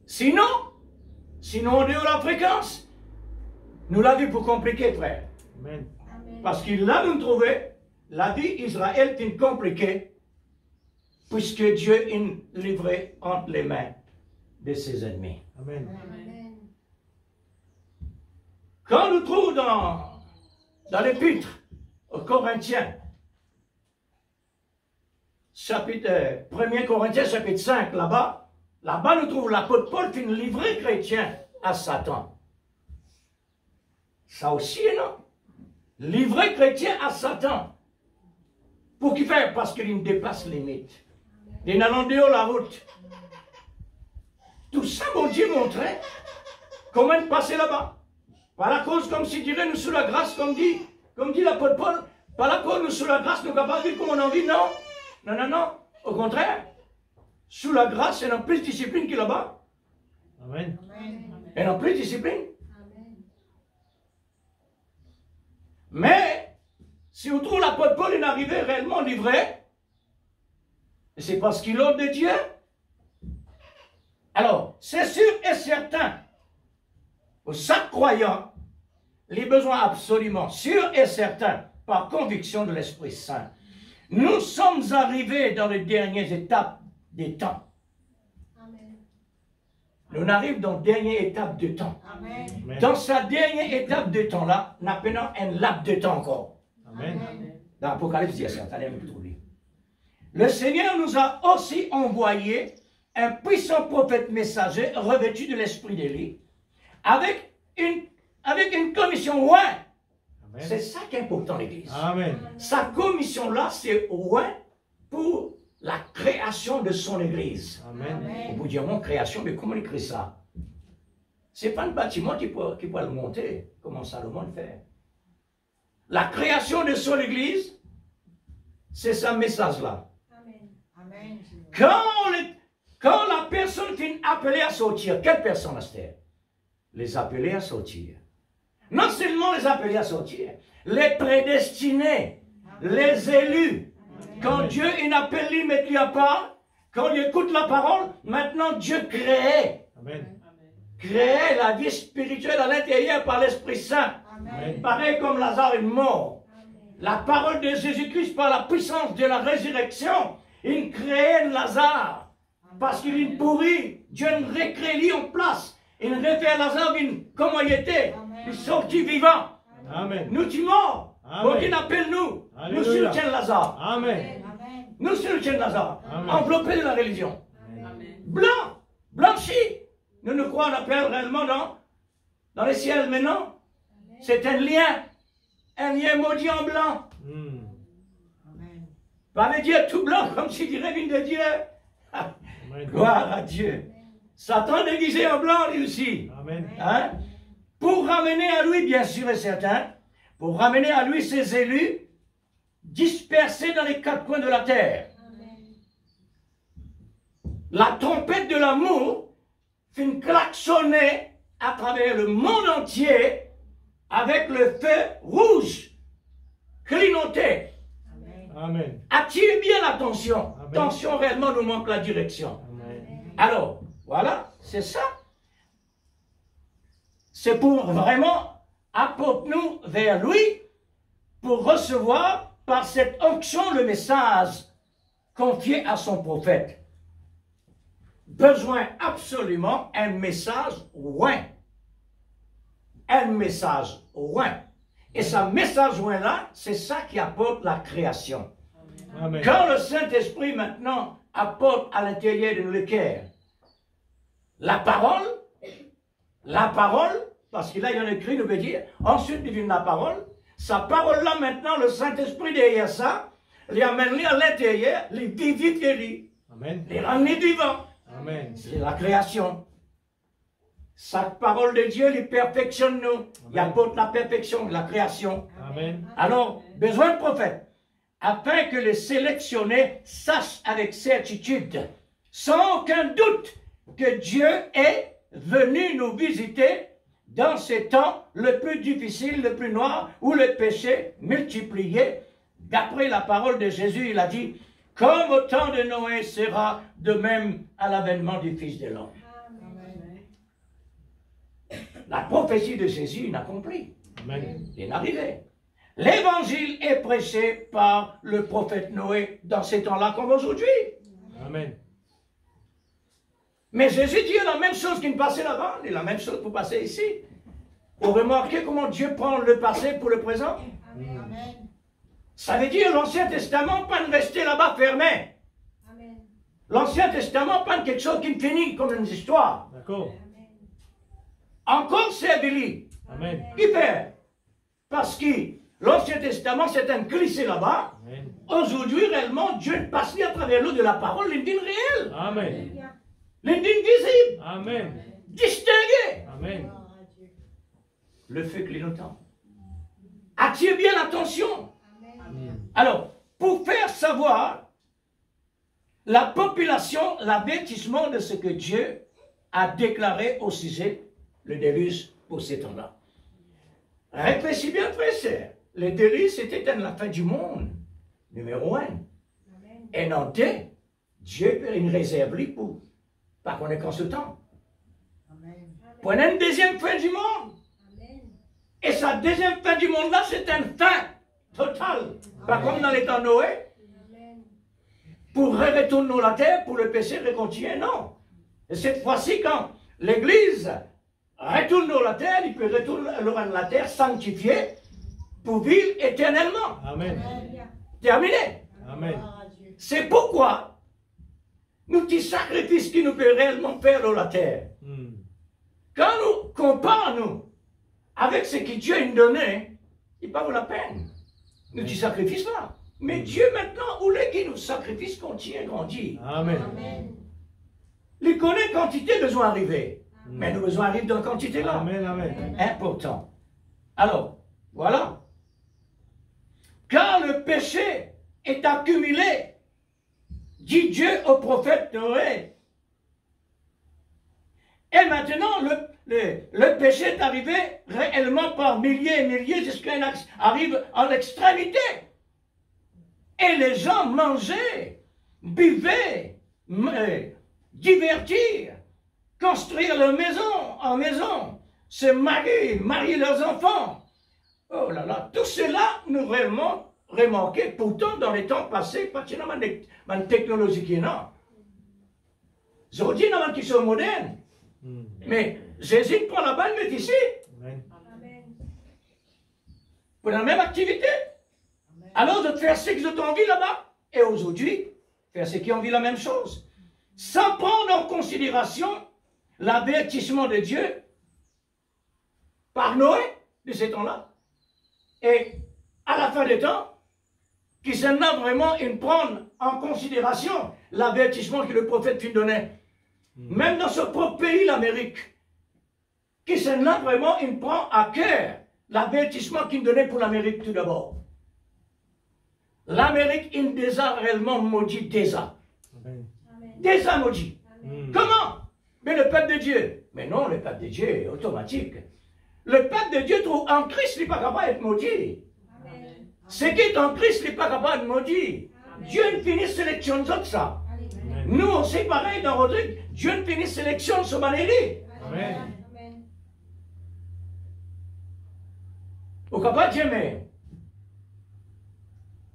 Sinon, on est à la fréquence. Nous l'avons vu pour compliquer, frère. Amen. Parce qu'il l'a nous trouvé, la vie d'Israël est compliquée, puisque Dieu est livré entre les mains de ses ennemis. Amen. Quand nous trouvons dans l'épître aux Corinthiens, chapitre 1 Corinthiens chapitre 5, là-bas nous trouvons l'apôtre Paul qui nous livrait chrétien à Satan. Ça aussi, non? Livrer chrétien à Satan. Pour qu'il fasse? Parce qu'il me dépasse les limites. Il est allé dehors la route. Tout ça, mon Dieu montrait comment il passait là-bas. Par la cause, comme si dirait nous sous la grâce, comme dit l'apôtre Paul, par la cause, nous sous la grâce, nous ne sommes pas vivre comme on a envie, non. Non. Au contraire, sous la grâce, il y a plus de discipline que là-bas. Amen. Il y a plus de discipline. Mais, si vous trouvez l'apôtre Paul est arrivé réellement livré, c'est parce qu'il est de Dieu. Alors, c'est sûr et certain, pour chaque croyant, les besoins absolument sûrs et certains, par conviction de l'Esprit Saint. Nous sommes arrivés dans les dernières étapes des temps. Nous arrivons dans la dernière étape de temps. Amen. Dans sa dernière étape de temps-là, nous avons un laps de temps encore. Amen. Dans l'Apocalypse, il y a certains qui trouvent. Le Seigneur nous a aussi envoyé un puissant prophète messager revêtu de l'esprit d'Élie, avec une commission loin. C'est ça qui est important, l'Église. Amen. Sa commission-là, c'est loin pour la création de son Église. Amen. Et vous direz, mon création, mais comment on écrit ça? Ce n'est pas un bâtiment qui peut le monter, comme Salomon le fait. La création de son Église, c'est ce message-là. Quand la personne qui est appelée à sortir, quelle personne est-ce? Les appelés à sortir. Non seulement les appelés à sortir, les prédestinés, les élus. Quand Dieu il appelle lui, met lui à part, quand il écoute la parole, maintenant Dieu crée. Amen. Crée la vie spirituelle à l'intérieur par l'Esprit Saint. Amen. Pareil comme Lazare est mort. La parole de Jésus-Christ par la puissance de la résurrection, il crée Lazare. Parce qu'il est pourri. Dieu nous recrée lui en place. Il refait Lazare comment il était. Il sortit vivant. Amen. Nous tu morts. Amen. Donc il appelle nous. Alléluia. Nous soutiens Lazare. Amen. Nous soutiens Lazare. Amen. Enveloppé de la religion. Blanc. Blanchi. Nous nous croyons on appelle réellement dans les ciels maintenant. C'est un lien. Un lien maudit en blanc. Pas veut dire tout blanc comme si dirait une de Dieu. Amen. Gloire à Dieu. Satan déguisé en blanc lui aussi. Amen. Hein? Pour ramener à lui, bien sûr et certain, pour ramener à lui ses élus dispersés dans les quatre coins de la terre. La trompette de l'amour fait klaxonner à travers le monde entier avec le feu rouge clignoté. Amen. Attire bien l'attention. Amen. Attention, réellement nous manque la direction. Amen. Alors, voilà, c'est ça. C'est pour vraiment apporter-nous vers lui pour recevoir par cette onction le message confié à son prophète. Besoin absolument un message loin. Un message loin. Et ce message loin-là, c'est ça qui apporte la création. Amen. Quand le Saint-Esprit maintenant apporte à l'intérieur de nos cœurs la parole, parce que là il y en a écrit, nous veut dire, ensuite devine la parole, sa parole-là maintenant, le Saint-Esprit derrière ça, les amène à l'intérieur, les vivifie, Amen. les ramener vivants. Amen. C'est la création. Sa parole de Dieu, il perfectionne nous. Il apporte la perfection, la création. Amen. Alors, besoin de prophète, afin que les sélectionnés sachent avec certitude, sans aucun doute, que Dieu est venu nous visiter dans ces temps le plus difficile, le plus noir, où le péché multiplié. D'après la parole de Jésus, il a dit, comme au temps de Noé sera de même à l'avènement du Fils de l'homme. La prophétie de Jésus est accomplie. Amen. Il est arrivé. L'évangile est prêché par le prophète Noé dans ces temps-là comme aujourd'hui. Amen. Mais Jésus dit la même chose qu'il passait là-bas, et la même chose pour passer ici. Vous remarquez comment Dieu prend le passé pour le présent? Ça veut dire l'Ancien Testament, pas de rester là-bas fermé. L'Ancien Testament, pas de quelque chose qui finit comme une histoire. D'accord. Encore servi. Amen. Qui fait? Parce que l'Ancien Testament, c'est un glissé là-bas. Amen. Aujourd'hui, réellement, Dieu passe à travers l'eau de la parole, l'indine réelle, Amen. l'indine visible, Amen. distinguée. Amen. Le feu clignotant. Attire bien l'attention. Alors, pour faire savoir la population l'avertissement de ce que Dieu a déclaré au sujet le déluge pour ces temps-là. Réfléchis bien, frère et sœur. Le déluge, c'était la fin du monde. Numéro 1. Et non, 2, Dieu fait une réserve pour, pas qu'on est consultant. Pour une deuxième fin du monde. Et sa deuxième fin du monde-là, c'est une fin totale. Pas comme dans les temps de Noé. Pour retourner la terre, pour le péché recontinuer, non. Et cette fois-ci, quand l'Église retourne dans la terre, il peut retourner dans la terre sanctifiée pour vivre éternellement. Amen. Terminé. Amen. C'est pourquoi nous petits sacrifices qui nous peut réellement faire dans la terre. Quand nous comparons avec ce que Dieu nous donnait, il ne vaut pas la peine. Nous petits sacrifices là. Mais Dieu maintenant, où les qui nous sacrifice continue grandit. Amen. Il connaît quantité besoin arriver. Mais nos besoins arrivent dans quantité là. Amen. Amen. Important. Alors, voilà. Car le péché est accumulé, dit Dieu au prophète Noé. Et maintenant, le péché est arrivé réellement par milliers et milliers jusqu'à arrive en extrémité. Et les gens mangeaient, buvaient, divertir, construire leur maison en maison, se marier leurs enfants. Oh là là, tout cela nous réellement remarqué pourtant dans les temps passés, parce qu'il y a une technologie qui est là. Aujourd'hui, il y a qui sont modernes. Mais Jésus prend la balle, met ici. Amen. Pour la même activité. Alors, de faire ce qu'ils ont envie là-bas. Et aujourd'hui, faire ce qui ont envie la même chose. Sans prendre en considération l'avertissement de Dieu par Noé de ces temps-là. Et à la fin des temps, qui s'en a vraiment une prendre en considération l'avertissement que le prophète lui donnait. Même dans ce propre pays, l'Amérique, qui s'en a vraiment une prend à cœur l'avertissement qu'il donnait pour l'Amérique tout d'abord. L'Amérique, il déjà réellement maudit déjà. Déjà maudit. Comment? Mais le peuple de Dieu. Mais non, le peuple de Dieu est automatique. Le peuple de Dieu trouve en Christ, il n'est pas capable d'être maudit. Ce qui est en Christ, il n'est pas capable de maudit. Dieu ne finit sélectionne ça. Nous, c'est pareil dans Rodrigue. Dieu ne finit sélectionne ce manéli. Amen. Au capable Dieu, mais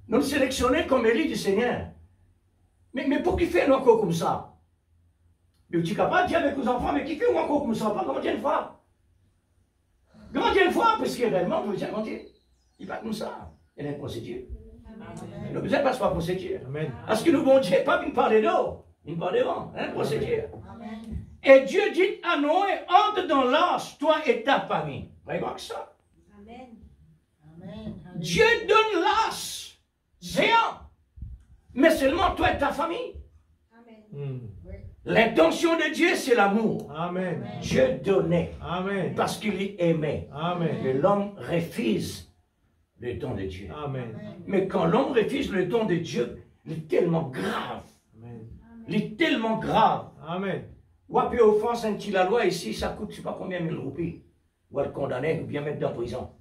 nous sélectionnons comme élit du Seigneur. Mais pour qui fait encore comme ça? Mais tu es capable de dire avec vos enfants, mais qui fait encore comme ça? Pas grandir une fois. Grandir une fois, parce que réellement, vous dire grandir. Il n'est pas comme ça. Il y a une procédure. Le besoin passe par procédure. Amen. Parce que nous, bon Dieu, pas une parler d'eau, une parler devant, une procédure. Et Dieu dit à Noé, entre dans l'arche, toi et ta famille. Voyez voir ça. Dieu donne l'arche, géant, mais seulement toi et ta famille. L'intention de Dieu, c'est l'amour. Amen. Dieu donnait Amen. parce qu'il aimait. Amen. Mais l'homme refuse le don de Dieu. Amen. Mais quand l'homme refuse le don de Dieu, il est tellement grave. Amen. Il est tellement grave. Amen. Ou après offense anti la loi ici, ça coûte je ne sais pas combien mille roupies. Ou à le condamner, ou bien mettre dans la prison.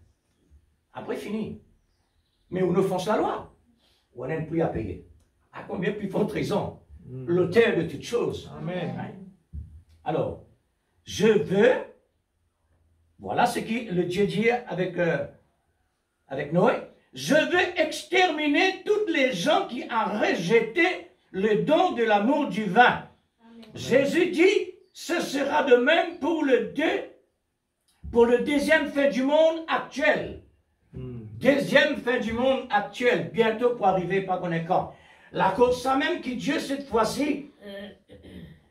Après, fini. Mais on offense la loi. Ou on n'a plus à payer. À combien plus forte raison? L'auteur de toutes choses. Amen. Alors, je veux, voilà ce que le Dieu dit avec Noé, je veux exterminer toutes les gens qui ont rejeté le don de l'amour du vin. Jésus dit, ce sera de même pour le deuxième fin du monde actuel. Deuxième fin du monde actuel, bientôt pour arriver, pas qu'on est quand. La cause, ça même que Dieu, cette fois-ci,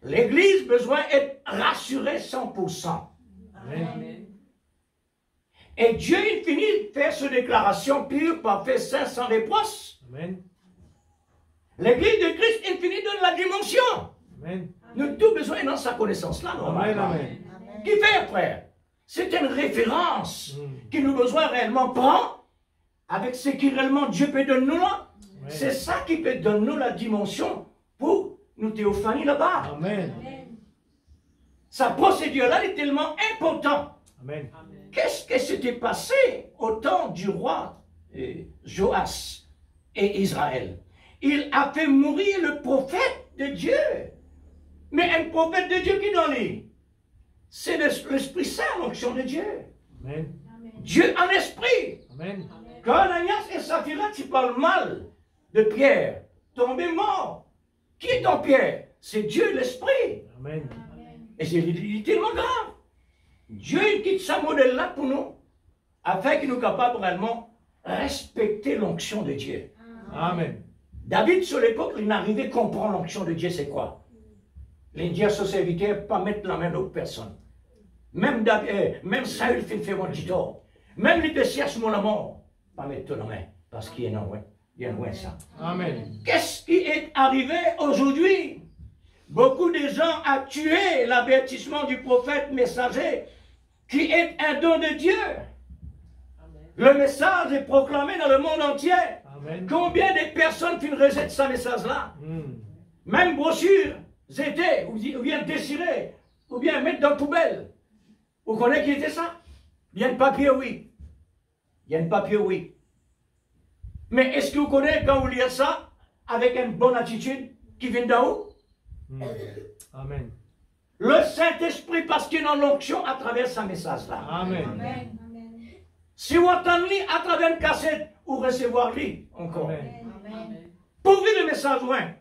l'Église besoin d'être rassurée 100%. Amen. Et Dieu, il finit de faire cette déclaration pure, parfaite, sainte, sans reproche. Amen. L'Église de Christ, il finit de la dimension. Amen. Nous avons tout besoin dans sa connaissance-là, Amen. normalement. Amen. Qui fait, frère? C'est une référence que nous besoin réellement prendre avec ce qui réellement Dieu peut donner nous là. C'est ça qui peut donner nous la dimension pour nous théophanies là-bas. Amen. Sa procédure-là est tellement importante. Amen. Qu'est-ce qui s'était passé au temps du roi Joas et Israël? Il a fait mourir le prophète de Dieu. Mais un prophète de Dieu qui dans lui? C'est l'Esprit Saint, l'onction de Dieu. Amen. Dieu en esprit. Amen. Quand Ananias et Saphira, tu parles mal de Pierre, tombé mort. Qui est en Pierre? C'est Dieu, l'Esprit. Amen. Et c'est tellement grave. Dieu quitte sa modèle-là pour nous, afin qu'il nous capable réellement respecter l'onction de Dieu. Amen. David, sur l'époque, il n'arrivait à comprendre l'onction de Dieu, c'est quoi? Il dit à son serviteur, pas mettre la main d'autre personne. Même Saül fait mon petit tort. Même les cherchent mon amour, pas mettre la main, parce qu'il est non, ouais. Bien loin ça. Amen. Qu'est-ce qui est arrivé aujourd'hui? Beaucoup de gens ont tué l'avertissement du prophète messager, qui est un don de Dieu. Le message est proclamé dans le monde entier. Amen. Combien de personnes qui rejettent ce message-là? Même brochures, étaient, ou bien dessirées, ou bien mettre dans la poubelle. Vous connaissez qui était ça? Bien de papier, oui. Bien de papier, oui. Mais est-ce que vous connaissez quand vous lisez ça avec une bonne attitude qui vient d'en haut? Amen. Le Saint-Esprit, parce qu'il y a une onction à travers ce message-là. Amen. Amen. Si vous entendez à travers une cassette, ou recevoir-lui encore. Amen. Amen. Pourvu le message loin,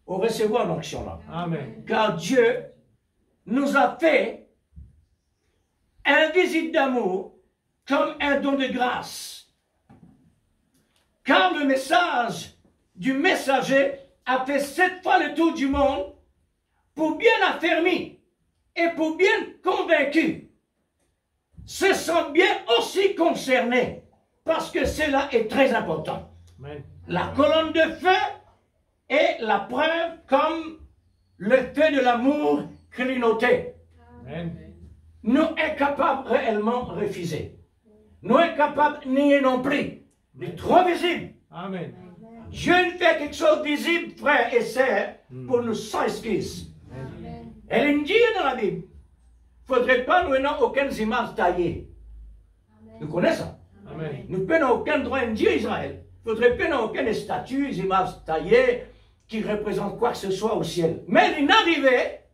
ou recevoir l'onction-là. Amen. Car Dieu nous a fait un visite d'amour comme un don de grâce. Car le message du messager a fait 7 fois le tour du monde pour bien affermir et pour bien convaincre. Se sont bien aussi concernés parce que cela est très important. Amen. La colonne de feu est la preuve comme le feu de l'amour clignoté. Amen. Nous incapables réellement de refuser. Nous incapables de nier non plus. C'est trop visible. Amen. Dieu fait quelque chose de visible, frères et sœurs, pour nous sans excuse. Elle dit dans la Bible, il ne faudrait pas nous ayons aucune image taillée. Nous connaissons ça. Amen. Nous n'avons aucun droit de Dieu Israël. Il ne faudrait pas nous aucune statue, images taillées qui représentent quoi que ce soit au ciel. Mais il n'arrivait,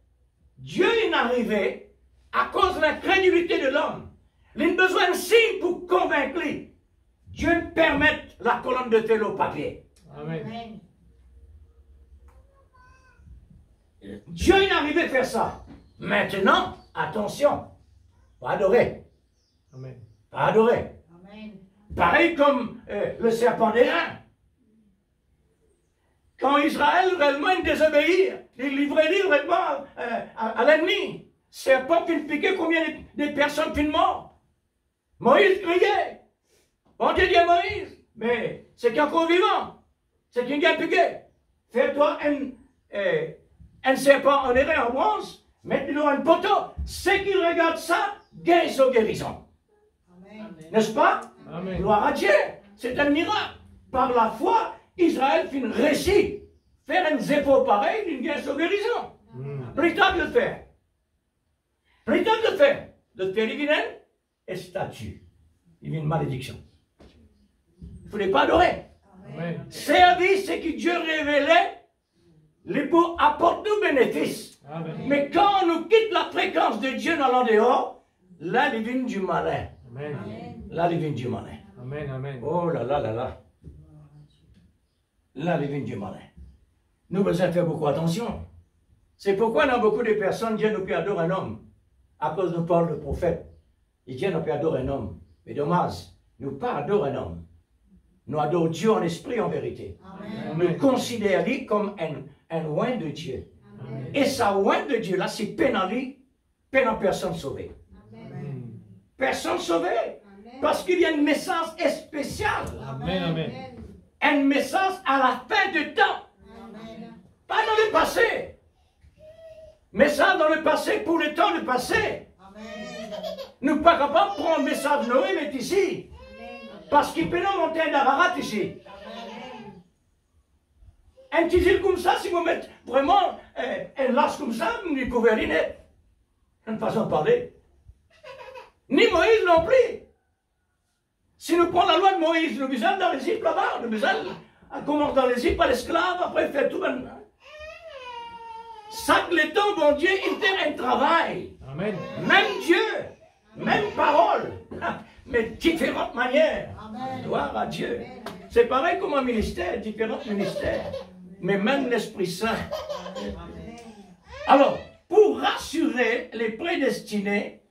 Dieu il n'arrivait à cause de l'incrédulité de l'homme. Il a besoin de signes pour convaincre. Dieu permet la colonne de feu au papier. Amen. Amen. Dieu il n'arrivait à faire ça. Maintenant, attention, pas adorer. Amen. Pas adorer. Amen. Pareil comme le serpent des reins. Quand Israël réellement désobéit, il livrait réellement à l'ennemi. Serpent qui piquait combien de personnes qui mortes. Moïse criait. Bon Dieu dit à Moïse, mais c'est qui est encore vivant. C'est qui a piqué. Fais-toi un serpent en airain en bronze, mets-le dans un poteau. Ceux qui regardent ça, gagnent sa guérison. Amen. N'est-ce pas? Amen. Gloire à Dieu. C'est un miracle. Par la foi, Israël fait une réussite. Faire un zéro pareil, il gagne sa guérison. Plus tard de le faire. Plus tard de le faire. De faire divine et statue. Il y a une malédiction. Il ne fallait pas adorer. Amen. Service, c'est que Dieu révélait, l'époux apporte nous bénéfices. Amen. Mais quand on nous quitte la fréquence de Dieu dans l'en dehors, là, il vient du malin. Amen. Là, il vient du malin. Amen. Amen. Oh là là là là. Là, il vient du malin. Nous devons faire beaucoup attention. C'est pourquoi dans beaucoup de personnes, Dieu nous peut adorer un homme. À cause de Paul, le prophète. Et Dieu nous peut adorer un homme. Mais dommage, nous pas adorer un homme. Nous adorons Dieu en esprit, en vérité. Amen. Nous considérons comme un oint de Dieu. Amen. Et ça oint de Dieu, là, c'est peine en lui, peine en personne sauvée. Amen. Personne sauvée. Parce qu'il y a un message spécial. Amen. Amen. Un message à la fin du temps. Amen. Pas dans le passé. Mais ça dans le passé, pour le temps du passé. Amen. Nous ne sommes pas capables de prendre le message de Noé, mais ici. Parce qu'il peut nous monter un Ararat ici. Un petit île comme ça, si vous mettez vraiment un lac comme ça, vous ne pouvez rien être. Une façon de parler. Ni Moïse non plus. Si nous prenons la loi de Moïse, nous besoin dans les îles là-bas, nous besoin commencer dans les îles par l'esclave, après faire tout maintenant. Chaque le temps, bon Dieu, il fait un travail. Amen. Même Dieu, même parole, mais différentes manières. Amen. Gloire à Dieu. C'est pareil comme un ministère, différents ministères, mais même l'Esprit Saint. Alors, pour rassurer les prédestinés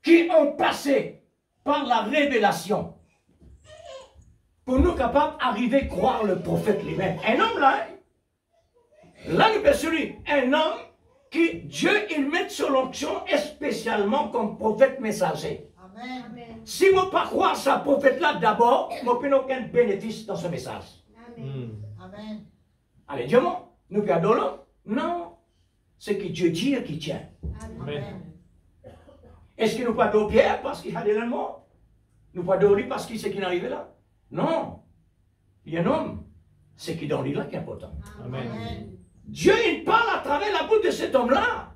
qui ont passé par la révélation, pour nous capables d'arriver à croire le prophète lui-même. Un homme là, nous peut celui, un homme qui Dieu il met sur l'onction spécialement comme prophète messager. Amen. Amen. Si je ne pas croire ça prophète-là d'abord, je n'ai aucun bénéfice dans ce message. Amen. Allez, dis-moi, nous perdons? Non. C'est que Dieu dit qui tient. Amen. Est-ce qu'il nous pas de Pierre parce qu'il a des morts? Nous pas de parce qu'il sait qu'il est arrivé là? Non. Il y a un homme. C'est qui dans lui là qui est important. Amen. Dieu, il parle à travers la bouche de cet homme-là.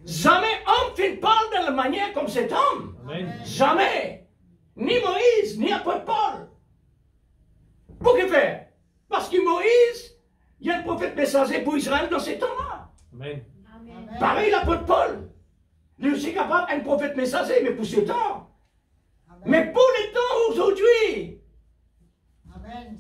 Jamais homme ne parle de la manière comme cet homme. Amen. Jamais. Ni Moïse, ni apôtre Paul. Pour que faire? Parce que Moïse, il y a un prophète messager pour Israël dans ces temps-là. Amen. Pareil l'apôtre Paul. Lui aussi capable un prophète messager, mais pour ce temps. Mais pour les temps aujourd'hui, Amen.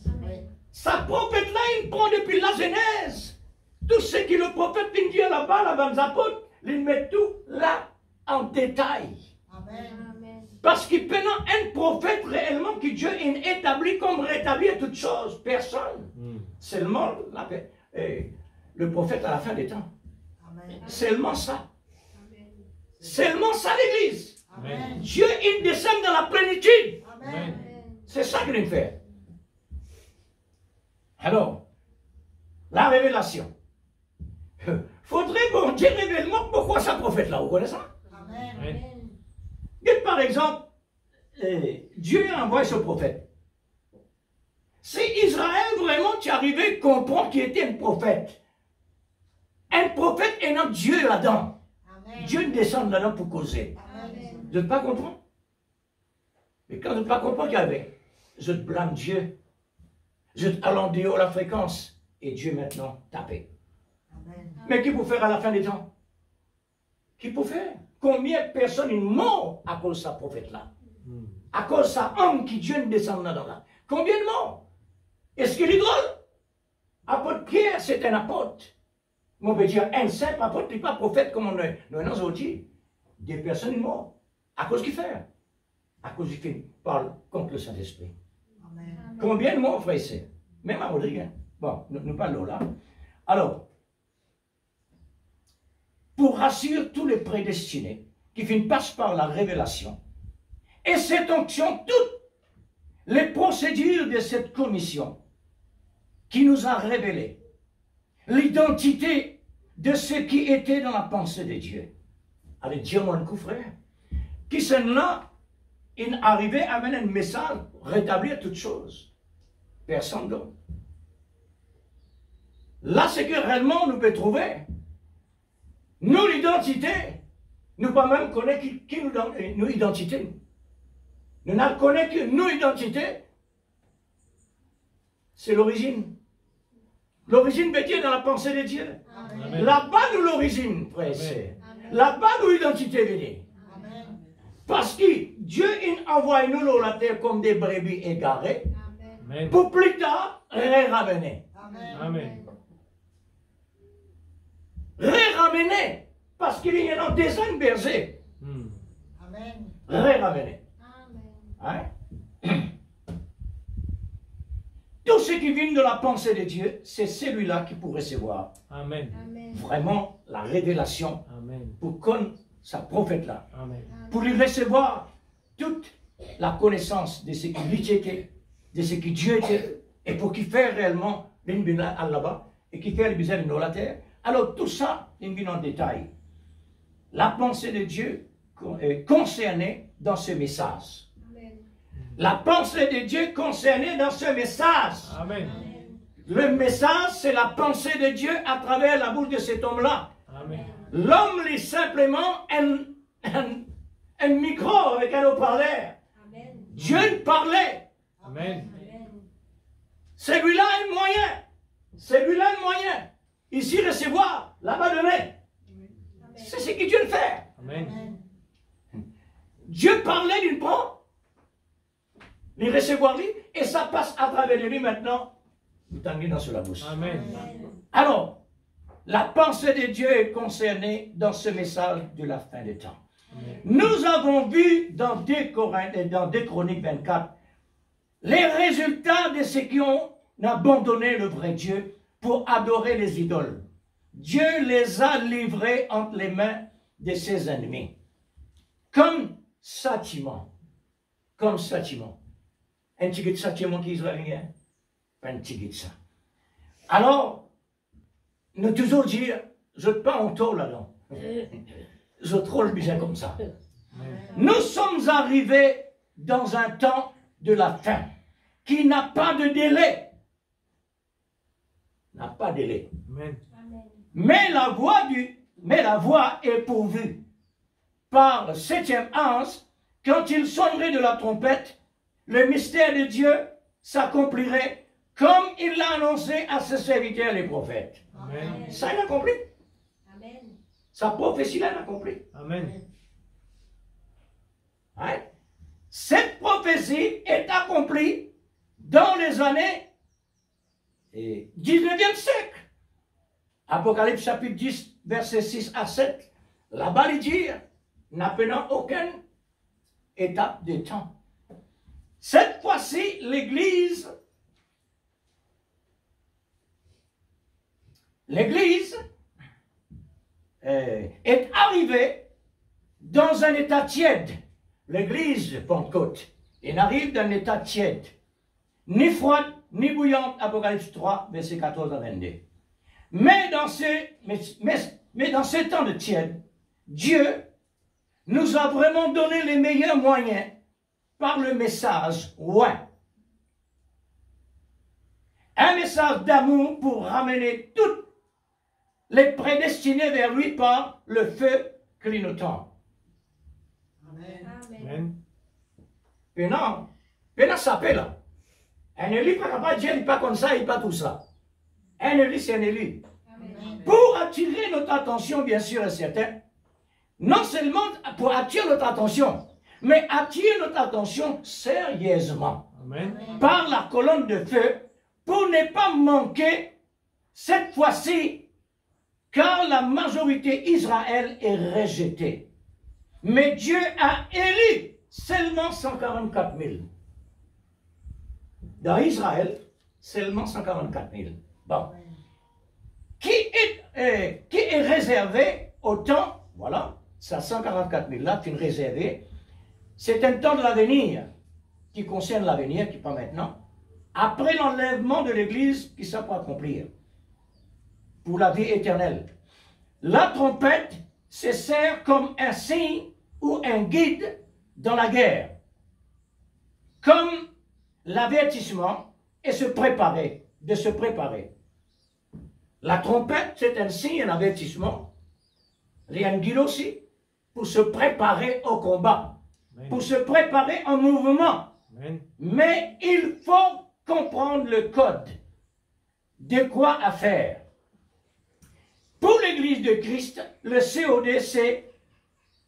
sa prophète-là, il prend depuis la Genèse. Tout ce que le prophète dit là-bas, là-bas, les apôtres, il met tout là en détail. Amen. Parce qu'il peut un prophète réellement que Dieu a établi comme rétablir toutes choses. Personne. Seulement le prophète à la fin des temps. Amen. Seulement ça. Seulement ça l'Église. Amen. Dieu, il descend dans la plénitude. Amen. C'est ça qu'il vient faire. Alors, la révélation. Faudrait bon Dieu révèle-moi pourquoi ça prophète-là, vous connaissez ça? Amen. Et par exemple, Dieu a envoyé ce prophète. Si Israël vraiment tu arrivé à comprendre qu'il était un prophète et non Dieu là-dedans. Amen. Dieu descend là-dedans pour causer. Amen. Vous n'êtes pas comprendre? Mais quand vous n'êtes pas comprendre qu'il y avait, je te blâme Dieu. Je te allons de haut la fréquence. Et Dieu maintenant tapé. Amen. Mais qui peut faire à la fin des temps? Qui peut faire? Combien de personnes sont mortes à cause de ce prophète-là? À cause de ça homme qui Dieu descend là-dedans là. Combien de morts? Est-ce qu'il est drôle? Apôtre Pierre, c'est un apôtre. On peut dire un simple apôtre, il n'est pas prophète comme on est. Nous, nous dit. Des personnes sont mortes. À cause qu'il fait? À cause qu'il parle contre le Saint-Esprit. Amen. Combien de morts, frère et sœurs? Même à Rodrigue. Bon, nous parlons là. Alors, pour rassurer tous les prédestinés qui passent par la révélation, et cette onction, toutes les procédures de cette commission qui nous a révélé l'identité de ce qui était dans la pensée de Dieu. Allez, dire mon coup, frère, qui sont là, ils arrivaient à amener un message, rétablir toutes choses. Personne d'autre. Là, c'est que réellement nous pouvons trouver. Nous, l'identité, nous pas même connaître qui nous donne nos identités. Nous ne connaissons que nos identités. C'est l'origine. L'origine veut dire dans la pensée de Dieu. Amen. Là-bas, nous l'origine, frère et sœur. Là-bas, nous l'identité veut dire. Amen. Parce que Dieu il envoie nous sur la terre comme des brebis égarées, Amen. pour plus tard les ramener. Amen. Amen. Les ramener, parce qu'il y a des ans bergers. Amen. Les ramener. Hein? Tout ce qui vient de la pensée de Dieu, c'est celui-là qui peut recevoir Amen. vraiment la révélation Amen. pour connaître sa prophète-là. Amen. Pour lui recevoir toute la connaissance de ce qu'il était, de ce que Dieu était, et pour qu'il fasse réellement l'Inbina là-bas, et qu'il fait le besoin de la terre. Alors tout ça, il vient en détail. La pensée de Dieu est concernée dans ce message. La pensée de Dieu concernée dans ce message. Amen. Le message, c'est la pensée de Dieu à travers la bouche de cet homme-là. Amen. L'homme est simplement un micro avec un haut-parleur. Dieu parlait. Amen. Celui-là est un moyen. Celui-là est un moyen. Ici, recevoir, là-bas, donner. C'est ce que Dieu fait. Amen. Dieu parlait d'une part, les recevoir lui, et ça passe à travers lui maintenant. Vous tanguez dans la bouche. Amen. Alors, la pensée de Dieu est concernée dans ce message de la fin des temps. Nous avons vu dans 2 Chroniques 24 les résultats de ceux qui ont abandonné le vrai Dieu pour adorer les idoles. Dieu les a livrés entre les mains de ses ennemis. Comme châtiment. Comme châtiment. Un petit peu de châtiment qui est israélien. Un petit peu de ça. Alors, nous toujours dire, je ne suis pas en tort là-dedans. Je troll bien comme ça. Nous sommes arrivés dans un temps de la fin qui n'a pas de délai. N'a pas de délai. Amen. Mais la voix est pourvue par le 7e ange. Quand il sonnerait de la trompette, le mystère de Dieu s'accomplirait comme il l'a annoncé à ses serviteurs les prophètes. Amen. Ça, il a accompli. Amen. Sa prophétie, il a accompli. Amen. Ouais. Cette prophétie est accomplie dans les années 19e siècle. Apocalypse chapitre 10, versets 6 à 7. Là-bas, il dit, n'appelant aucune étape de temps. Cette fois-ci, l'Église est arrivée dans un état tiède. L'Église de Pentecôte, elle arrive dans un état tiède, ni froide, ni bouillante, Apocalypse 3, verset 14 à 22. Mais dans ces temps de tiède, Dieu nous a vraiment donné les meilleurs moyens par le message ouais. Un message d'amour pour ramener toutes les prédestinés vers lui par le feu clignotant. Amen. Maintenant, ça fait là. Un élu, pas Dieu, il n'est pas comme ça, il n'est pas tout ça. Un élu, c'est un élu. Pour attirer notre attention, bien sûr et certain, non seulement pour attirer notre attention, mais attirer notre attention sérieusement. Amen. Par la colonne de feu, pour ne pas manquer cette fois-ci, car la majorité Israël est rejetée. Mais Dieu a élu seulement 144 000. Dans Israël, seulement 144 000. Bon. Qui est réservé au temps, voilà, ça 144 000 là, qui est réservé. C'est un temps de l'avenir, qui concerne l'avenir, qui n'est pas maintenant. Après l'enlèvement de l'Église, qui ça peut accomplir. Pour la vie éternelle. La trompette se sert comme un signe ou un guide dans la guerre. Comme l'avertissement et se préparer, de se préparer. La trompette, c'est un signe, un avertissement. Il y a un guide aussi, pour se préparer au combat, Amen. pour se préparer en mouvement. Amen. Mais il faut comprendre le code de quoi à faire. Pour l'Église de Christ, le COD, c'est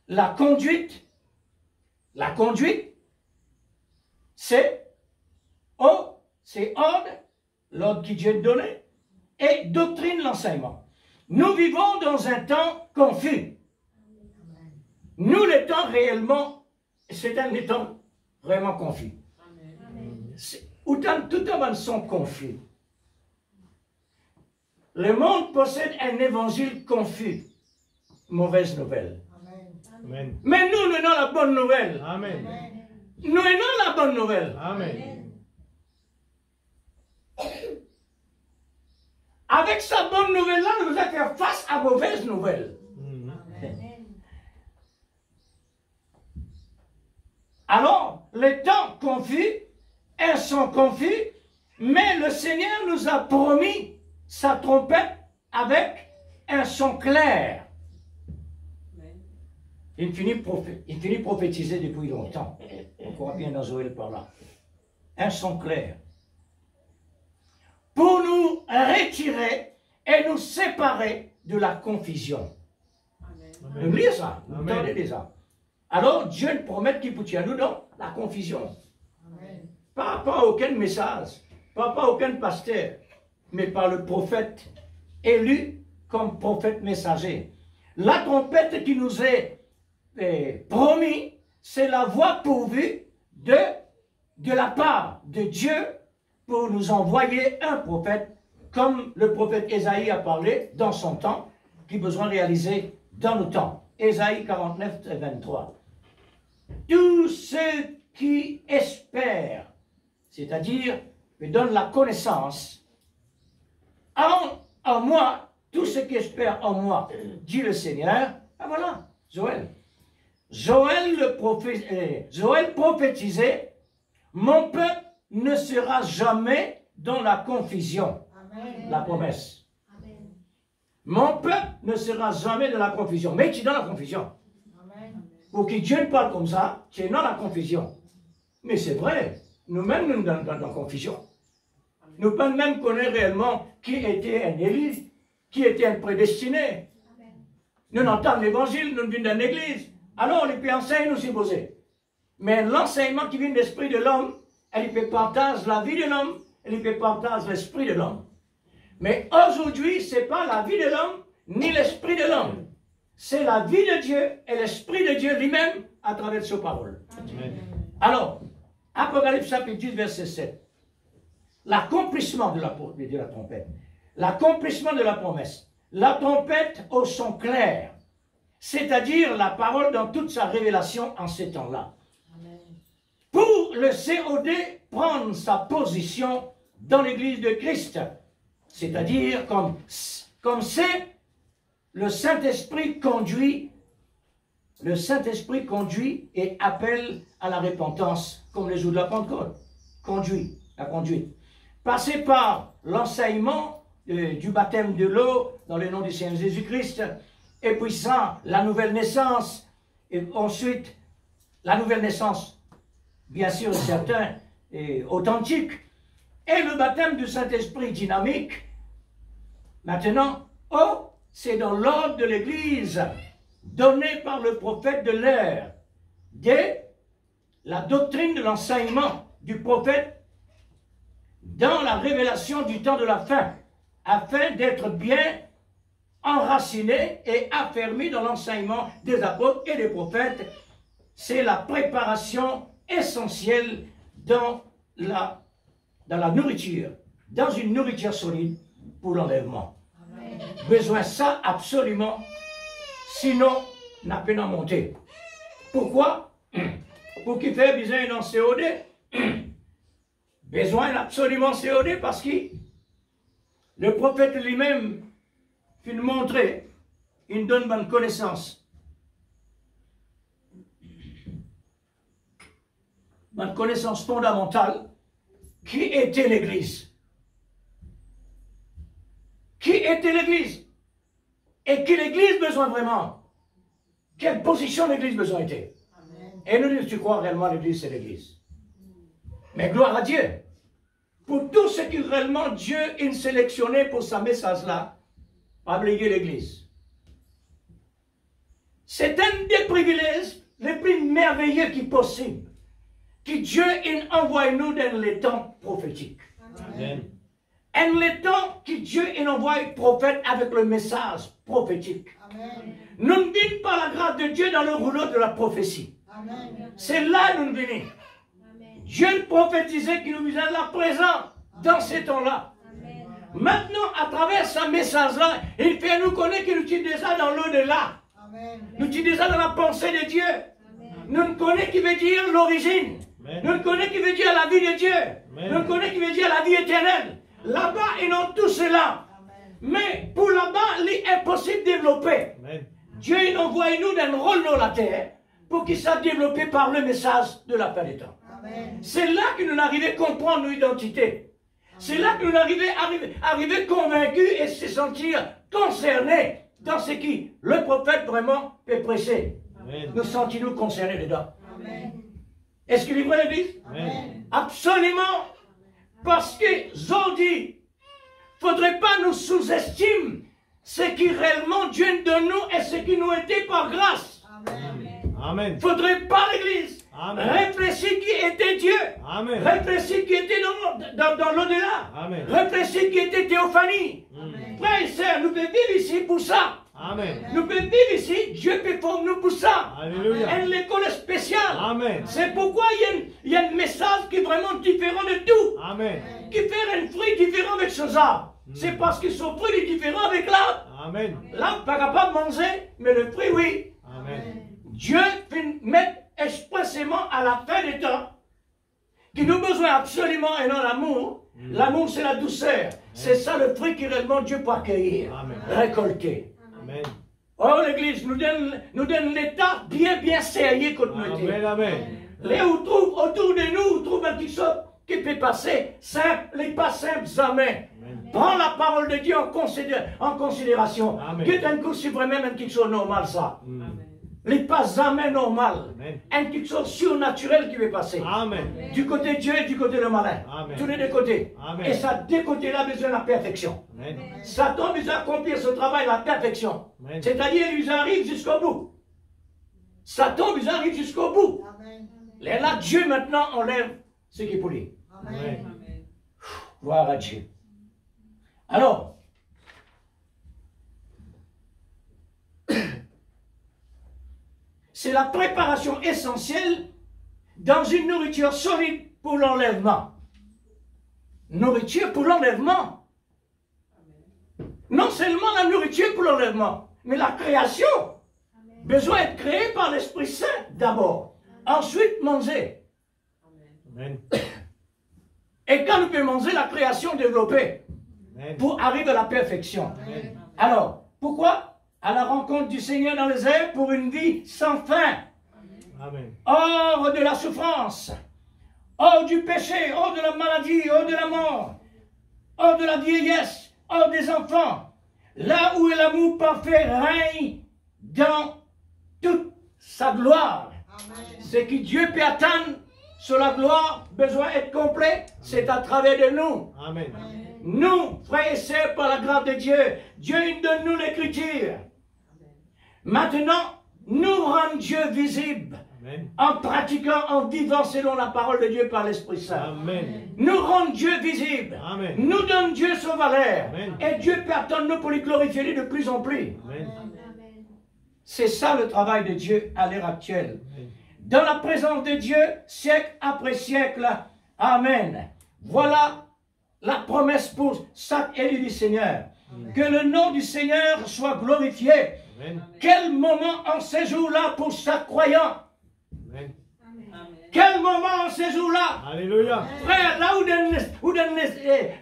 la conduite. La conduite, c'est ordre, l'ordre qui Dieu a donné, et doctrine, l'enseignement. Nous vivons dans un temps confus. Nous, le temps réellement, c'est un temps vraiment confus. Autant tout le monde sont confus. Le monde possède un évangile confus. Mauvaise nouvelle. Amen. Mais nous avons la bonne nouvelle. Amen. Nous avons la bonne nouvelle. Amen. Avec sa bonne nouvelle-là, nous allons faire face à mauvaise nouvelle. Alors, les temps confus, elles sont confus, mais le Seigneur nous a promis sa trompette avec un son clair. Il finit prophétiser depuis longtemps. On croit bien dans Joël par là. Un son clair. Pour nous retirer et nous séparer de la confusion. Vous lisez ça, vous Amen. entendez déjà. Alors Dieu nous promet qu'il peut nous dans la confusion. Pas aucun message, pas aucun pasteur, mais par le prophète élu comme prophète messager. La trompette qui nous est promis, c'est la voix pourvue de la part de Dieu pour nous envoyer un prophète, comme le prophète Ésaïe a parlé dans son temps, qui besoin de réaliser dans nos temps. Ésaïe 49, 23. tous ceux qui espèrent, c'est-à-dire me donnent la connaissance en moi, tous ceux qui espèrent en moi, dit le Seigneur. Ah voilà, Joël. Joël prophétisait, mon peuple ne sera jamais dans la confusion. Amen. La promesse. Amen. Mon peuple ne sera jamais dans la confusion. Mais tu es dans la confusion. Amen. Pour que Dieu parle comme ça, tu es dans la confusion. Mais c'est vrai, nous-mêmes nous sommes dans la confusion. Nous ne pouvons même connaître réellement qui était un élu, qui était un prédestiné. Nous entendons l'évangile, nous venons d'une église. Alors, on peut enseigner, nous supposer. Mais l'enseignement qui vient de l'esprit de l'homme, elle peut partager la vie de l'homme, elle peut partager l'esprit de l'homme. Mais aujourd'hui, ce n'est pas la vie de l'homme, ni l'esprit de l'homme. C'est la vie de Dieu et l'esprit de Dieu lui-même à travers ses paroles. Amen. Alors, Apocalypse chapitre 10, verset 7. L'accomplissement de la trompette. L'accomplissement de la promesse. La trompette au son clair. C'est-à-dire la parole dans toute sa révélation en ces temps-là. Pour le COD prendre sa position dans l'église de Christ. C'est-à-dire comme c'est le Saint-Esprit conduit et appelle à la repentance, comme les jours de la Pentecôte. La conduite. Passer par l'enseignement du baptême de l'eau dans le nom du Seigneur Jésus-Christ, et puis ça, la nouvelle naissance, et ensuite la nouvelle naissance, bien sûr, certain et authentique, et le baptême du Saint-Esprit dynamique. Maintenant, c'est dans l'ordre de l'Église, donné par le prophète de l'heure, dès la doctrine de l'enseignement du prophète dans la révélation du temps de la fin, afin d'être bien enraciné et affermi dans l'enseignement des apôtres et des prophètes. C'est la préparation essentielle dans la nourriture, dans une nourriture solide pour l'enlèvement. Besoin ça absolument, sinon n'a pas monter. Pourquoi? Pour qu'il fait besoin d'un COD. Besoin absolument COD parce que le prophète lui-même fait nous montrer, il nous donne bonne connaissance. Bonne connaissance fondamentale qui était l'Église. Qui était l'Église? Et qui l'Église besoin vraiment? Quelle position l'Église besoin était? Et nous disons, tu crois réellement l'Église, c'est l'Église. Mais gloire à Dieu. Pour tout ce que réellement Dieu a sélectionné pour sa message-là, pas oublier l'Église. C'est un des privilèges les plus merveilleux qui possible, que Dieu a envoyé nous dans les temps prophétiques. Amen. En les temps que Dieu a envoyé prophète avec le message prophétique. Amen. Nous ne venons par la grâce de Dieu dans le rouleau de la prophétie. Amen. C'est là que nous venons. Dieu prophétisait qu'il nous faisait la présence dans ces temps-là. Maintenant, à travers ce message-là, il fait nous connaître qu'il nous tient déjà dans l'au-delà. Nous tient déjà dans la pensée de Dieu. Nous nous connaissons qui veut dire l'origine. Nous nous connaissons qui veut dire la vie de Dieu. Nous nous connaissons qui veut dire la vie éternelle. Là-bas, ils ont tout cela. Mais pour là-bas, il est impossible de développer. Dieu il envoie nous d'un rôle dans la terre pour qu'il soit développé par le message de la fin des temps. C'est là que nous arrivons à comprendre notre identité. C'est là que nous arrivons convaincus et se sentir concernés dans ce qui le prophète vraiment peut prêcher. Nous sentons-nous concernés dedans. Est-ce qu'il est vrai l'Église? Absolument. Parce que aujourd'hui, il ne faudrait pas nous sous-estimer ce qui réellement Dieu nous donne nous et ce qui nous était par grâce. Il ne faudrait pas l'Église. Réfléchir qui était Dieu. Réfléchir qui était dans l'au-delà. Réfléchir qui était théophanie. Frères et sœurs, nous pouvons vivre ici pour ça. Nous pouvons vivre ici, Dieu peut former nous pour ça. Une école spéciale. C'est pourquoi il y a un message qui est vraiment différent de tout. Qui fait un fruit différent avec ce arbre. C'est parce que son fruit est différent avec l'arbre. L'arbre n'est pas capable de manger, mais le fruit, oui. Dieu peut mettre expressément à la fin des temps, qui nous besoin absolument et non l'amour. L'amour, c'est la douceur. C'est ça le fruit que réellement Dieu peut accueillir, récolter. Amen. Oh, l'Église nous donne l'état bien serré contre nous. Amen. Amen. Les où trouve autour de nous, trouve un petit chose qui peut passer, simple, les pas simples, jamais. Prends la parole de Dieu en considération. Que d'un coup, c'est vraiment quelque chose de normal, ça. Les pas jamais normal. Un quelque chose surnaturel qui va passer. Amen. Du côté de Dieu et du côté de malin. Amen. Tous les deux côtés. Amen. Et ça, deux côtés-là, besoin de la perfection. Amen. Satan besoin d'accomplir ce travail, la perfection. C'est-à-dire, il arrive jusqu'au bout. Satan besoin arrive jusqu'au bout. Amen. Et là, Dieu maintenant enlève ce qui est pour lui. Amen. Gloire à Dieu. Alors, c'est la préparation essentielle dans une nourriture solide pour l'enlèvement. Nourriture pour l'enlèvement. Non seulement la nourriture pour l'enlèvement, mais la création. Besoin d'être créée par l'Esprit Saint d'abord. Ensuite, manger. Amen. Et quand nous pouvons manger, la création développée pour arriver à la perfection. Amen. Alors, pourquoi? À la rencontre du Seigneur dans les airs pour une vie sans fin. Amen. Hors de la souffrance, hors du péché, hors de la maladie, hors de la mort, hors de la vieillesse, hors des enfants. Là où l'amour parfait règne dans toute sa gloire. Ce que Dieu peut atteindre sur la gloire, besoin d'être complet, c'est à travers de nous. Amen. Nous, frères et sœurs, par la grâce de Dieu, Dieu donne-nous l'écriture. Maintenant, nous rendons Dieu visible Amen. en pratiquant, en vivant selon la parole de Dieu par l'Esprit Saint. Amen. Nous rendons Dieu visible. Amen. Nous donnons Dieu son valeur. Amen. Et Dieu peut attendre nous pour lui glorifier de plus en plus. Amen. C'est ça le travail de Dieu à l'heure actuelle. Dans la présence de Dieu, siècle après siècle. Amen. Voilà la promesse pour chaque élu du Seigneur. Que le nom du Seigneur soit glorifié. Amen. Quel moment en ces jours-là pour chaque croyant. Amen. Quel moment en ces jours-là. Alléluia. Frère, là où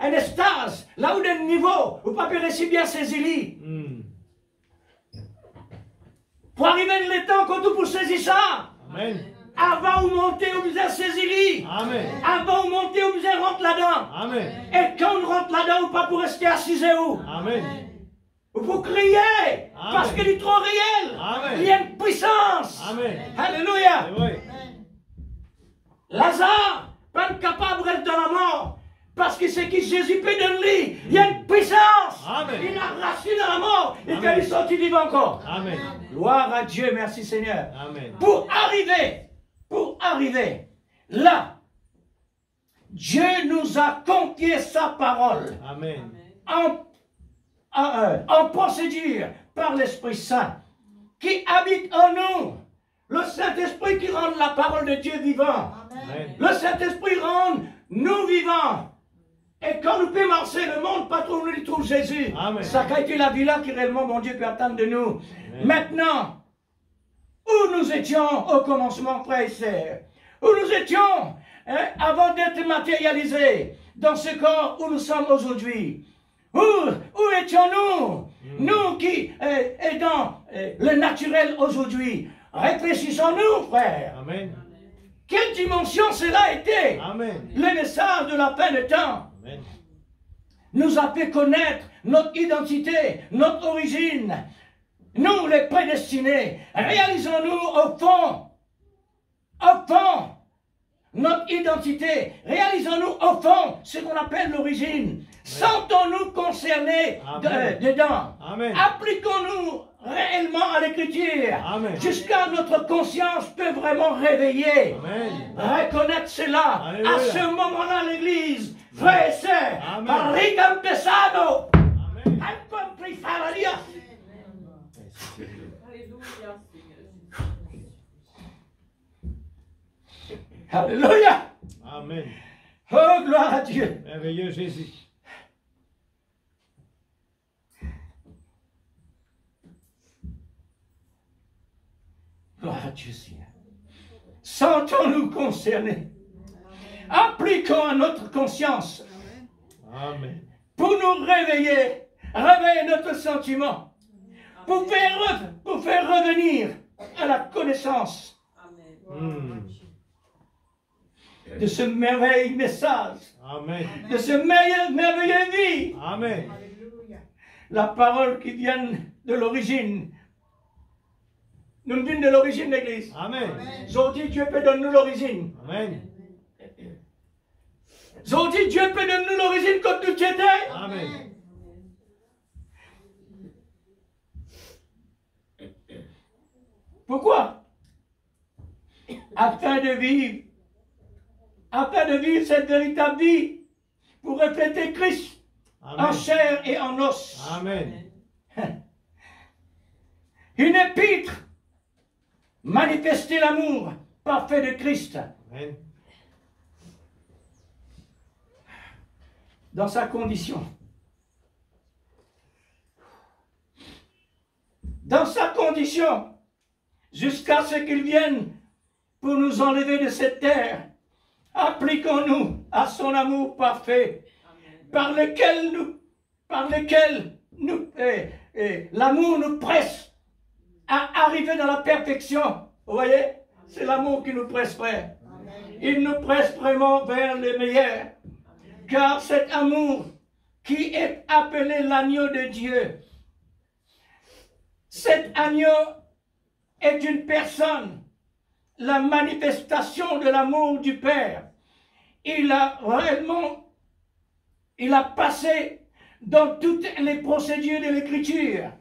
un estase, là où un niveau, où pas réussir bien saisir. Pour arriver le temps quand vous saisissez ça. Amen. Avant ou monter, vous besoin saisir. Amen. Avant ou monter, vous besoin rentrer là-dedans. Amen. Et quand on rentre là-dedans, ou pas pour rester assis où. Amen. Vous criez, parce qu'il est trop réel. Amen. Il y a une puissance. Amen. Alléluia. C'est vrai. Lazare, pas capable de rester dans la mort. Parce que c'est qui Jésus peut donner. Il y a une puissance. Amen. Il a racheté dans la mort. Et Amen. qu'il est sorti vivant encore. Amen. Gloire à Dieu, merci Seigneur. Amen. Pour arriver là, Dieu nous a confié sa parole Amen. en procédure par l'Esprit Saint qui habite en nous. Le Saint-Esprit qui rend la parole de Dieu vivant. Amen. Le Saint-Esprit rend nous vivants. Et quand nous pouvons marcher le monde, pas trop nous trouve Jésus. Amen. Ça a été la vie là qui réellement, mon Dieu, peut attendre de nous. Amen. Maintenant, où nous étions au commencement, frères et sœurs, où nous étions avant d'être matérialisés dans ce corps où nous sommes aujourd'hui. Où étions-nous? Nous qui sommes dans le naturel aujourd'hui. Réfléchissons-nous, frères. Amen. Quelle dimension cela a été? Amen. Le message de la fin de temps Amen. nous a fait connaître notre identité, notre origine. Nous, les prédestinés, réalisons-nous au fond, notre identité. Réalisons-nous au fond ce qu'on appelle l'origine. Sentons-nous concernés dedans. Amen. Appliquons-nous réellement à l'écriture. Amen. Jusqu'à notre conscience peut vraiment réveiller. Amen. Reconnaître cela. Alléluia. À ce moment-là, l'Église, frères et sœurs, Amen. arriva empezado. Amen. Alléluia. Alléluia. Amen. Oh, gloire à Dieu. Merveilleux Jésus. Gloire à Dieu, Seigneur. sentons-nous concernés. Appliquons à notre conscience Amen. pour nous réveiller, réveiller notre sentiment, pour faire revenir à la connaissance de ce merveilleux message, Amen. de ce merveilleux vie. Amen. La parole qui vient de l'origine. Nous venons de l'origine de l'Église. Amen. J'ai dit Dieu peut donner nous l'origine. Amen. J'ai dit Dieu peut donner nous l'origine comme tout était. Amen. Pourquoi? Afin de vivre cette véritable vie pour refléter Christ en chair et en os. Amen. Une épître, manifester l'amour parfait de Christ Amen. dans sa condition. Dans sa condition, jusqu'à ce qu'il vienne pour nous enlever de cette terre. Appliquons-nous à son amour parfait, par lequel l'amour nous presse à arriver dans la perfection. Vous voyez, c'est l'amour qui nous presse, frère. Il nous presse vraiment vers le meilleur. Car cet amour qui est appelé l'agneau de Dieu, cet agneau est une personne, la manifestation de l'amour du Père. Il a passé dans toutes les procédures de l'Écriture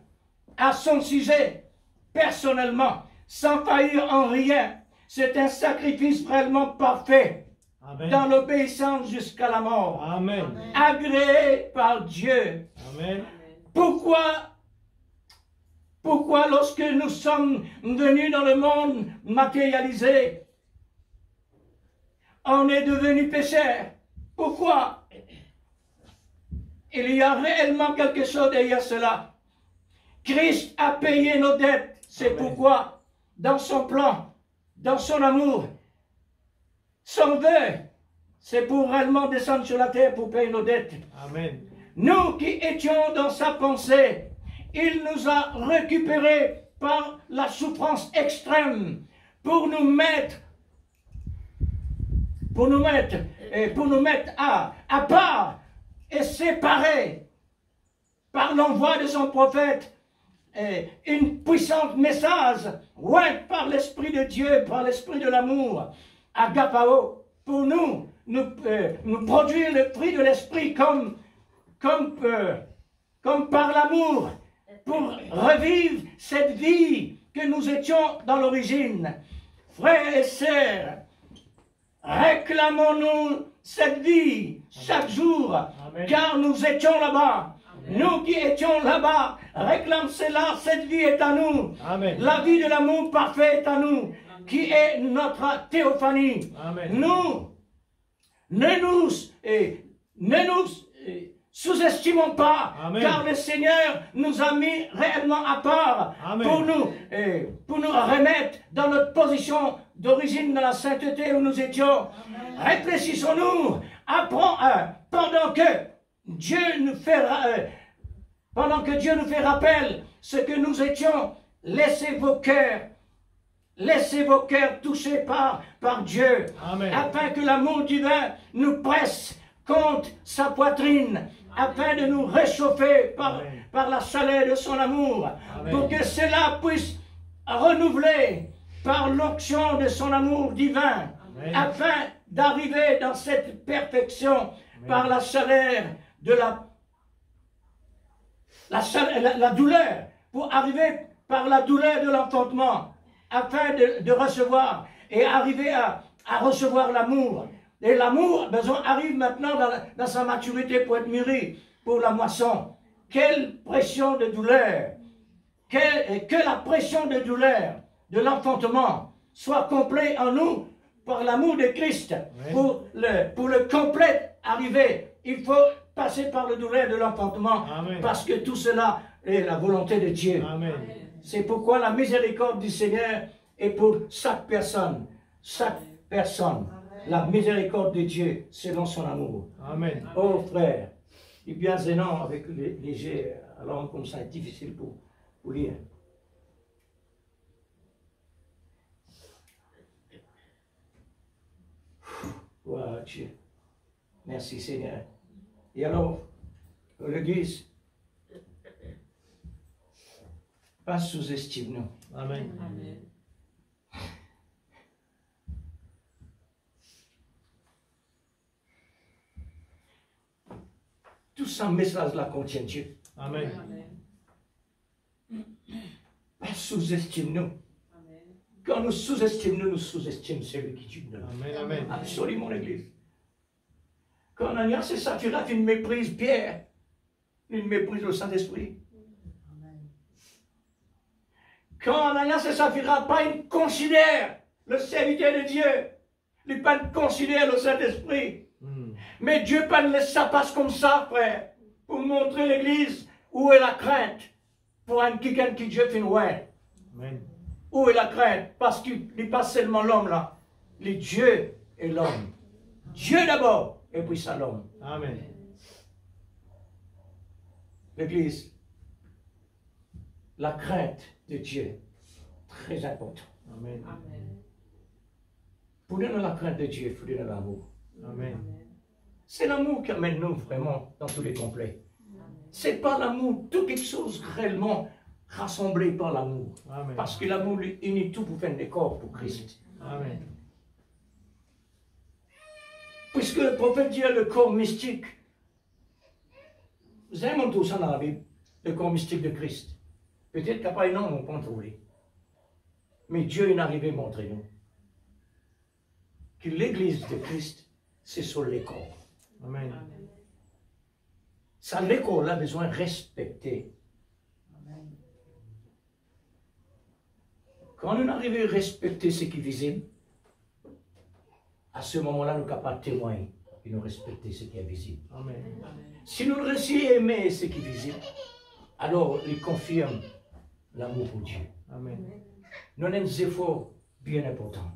à son sujet, personnellement, sans faillir en rien. C'est un sacrifice réellement parfait. Amen. Dans l'obéissance jusqu'à la mort. Amen. Agréé par Dieu. Amen. Pourquoi lorsque nous sommes venus dans le monde matérialisé, on est devenu pécheurs? Pourquoi? Il y a réellement quelque chose derrière cela. Christ a payé nos dettes. C'est pourquoi, dans son plan, dans son amour, son vœu, c'est pour réellement descendre sur la terre pour payer nos dettes. Amen. Nous qui étions dans sa pensée, il nous a récupérés par la souffrance extrême pour nous mettre à part et séparés par l'envoi de son prophète, une puissante message, ouais, par l'Esprit de Dieu, par l'Esprit de l'amour, agapao, pour nous produire le fruit de l'Esprit comme par l'amour, pour revivre cette vie que nous étions dans l'origine. Frères et sœurs, réclamons-nous cette vie chaque jour, Amen. car nous étions là-bas. Nous qui étions là-bas, réclame cela, cette vie est à nous. Amen. La vie de l'amour parfait est à nous, qui est notre théophanie. Amen. Nous, ne nous sous-estimons pas, Amen. car le Seigneur nous a mis réellement à part Amen. pour nous remettre dans notre position d'origine dans la sainteté où nous étions. Réfléchissons-nous, pendant que Dieu nous fait rappel ce que nous étions, laissez vos cœurs touchés par Dieu, Amen. afin que l'amour divin nous presse contre sa poitrine, afin de nous réchauffer par la chaleur de son amour, Amen. pour que cela puisse renouveler par l'onction de son amour divin, Amen. afin d'arriver dans cette perfection par la chaleur de la douleur, pour arriver par la douleur de l'enfantement, afin de recevoir et arriver à recevoir l'amour. Et l'amour, arrive maintenant dans sa maturité pour être mûri pour la moisson. Quelle pression de douleur! Que la pression de douleur de l'enfantement soit complète en nous par l'amour de Christ. Oui. Pour le complet arriver, il faut passer par le douleur de l'enfantement, Amen. parce que tout cela est la volonté de Dieu. Amen. C'est pourquoi la miséricorde du Seigneur est pour chaque personne. chaque personne la miséricorde de Dieu selon son amour. Amen. Oh frère, il est bien gênant avec les jets à langue comme ça, c'est difficile pour lire. Wow, Dieu. Merci Seigneur. Et alors, l'Église, pas sous-estime-nous. Amen. Tout ce message-là contient Dieu. Amen. Pas sous-estime-nous. Quand nous sous-estimons, nous sous-estimons celui qui tue. Amen. Amen. Absolument, l'Église. Quand Ananias et Saphira une méprise Pierre, une méprise le Saint-Esprit. Quand Ananias et Saphira pas une considère le serviteur de Dieu, ils pas considère le Saint-Esprit. Mais Dieu pas laisse ça passe comme ça, frère, pour montrer l'Église où est la crainte pour un quelqu'un qui Dieu fait ouais. Amen. Où est la crainte? Parce qu'il n'est pas seulement l'homme là, le Dieu et l'homme. Dieu d'abord, et puis ça l'homme. Amen. L'Église, la crainte de Dieu, très important. Amen. Pour donner la crainte de Dieu, il faut donner l'amour. Amen. C'est l'amour qui amène nous vraiment dans tous les complets. C'est pas l'amour, tout quelque chose réellement rassemblé par l'amour. Amen. Parce que l'amour lui unit tout pour faire des corps pour Christ. Amen. Puisque le prophète dit le corps mystique. Vous avez montré ça dans la Bible, le corps mystique de Christ. Peut-être qu'après non, on peut en trouver. Mais Dieu est arrivé à montrer nous que l'église de Christ, c'est sur les corps. Amen. Ça, l'école a besoin de respecter. Quand nous arrivons à respecter ce qui est visible, à ce moment-là, nous sommes capables de témoigner et nous respecter ce qui est visible. Amen. Si nous réussissons à aimer ce qui est visible, alors il confirme l'amour pour Dieu. Amen. Nous avons des efforts bien importants.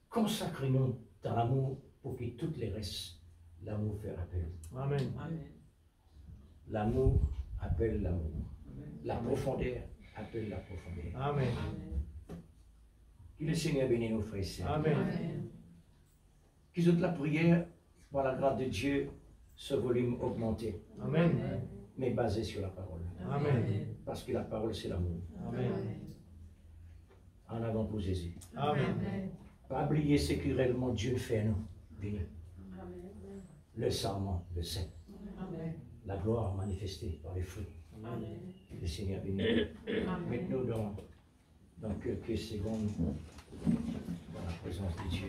Consacrez-nous dans l'amour pour que toutes les restes, l'amour fait appel. Amen. L'amour appelle l'amour. La profondeur appelle la profondeur. Amen. Que le Seigneur bénisse nos frères et sœurs. Amen. Qu'ils aient la prière, par la grâce de Dieu, ce volume augmenté, Amen. mais basé sur la parole. Amen. Parce que la parole, c'est l'amour. Amen. En avant pour Jésus. Amen. Pas oublier ce que réellement Dieu fait à nous. Béni. Le serment, le saint. La gloire manifestée par les fruits. Que le Seigneur bénisse. Mettez-nous dans quelques secondes dans la présence de Dieu.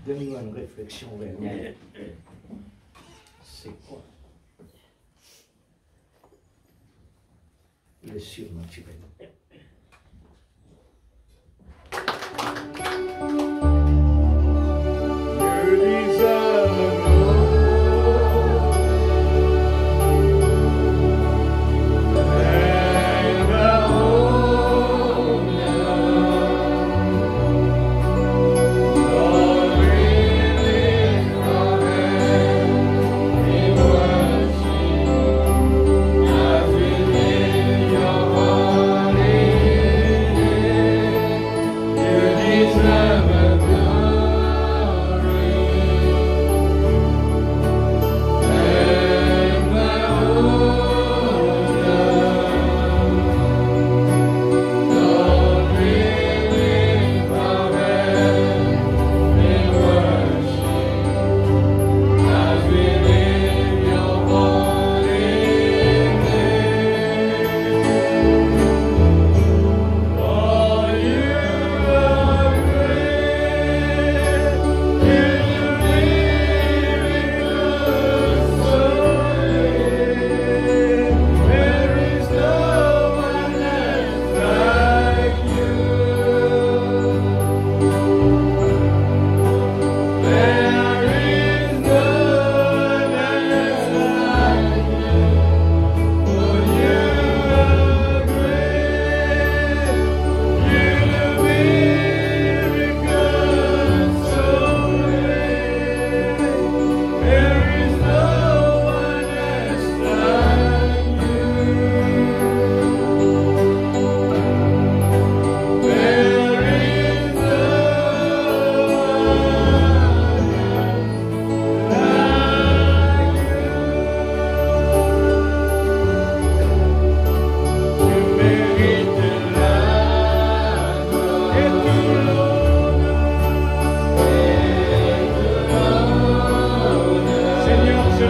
Donne-nous une réflexion réellement. C'est quoi le surnaturel? Your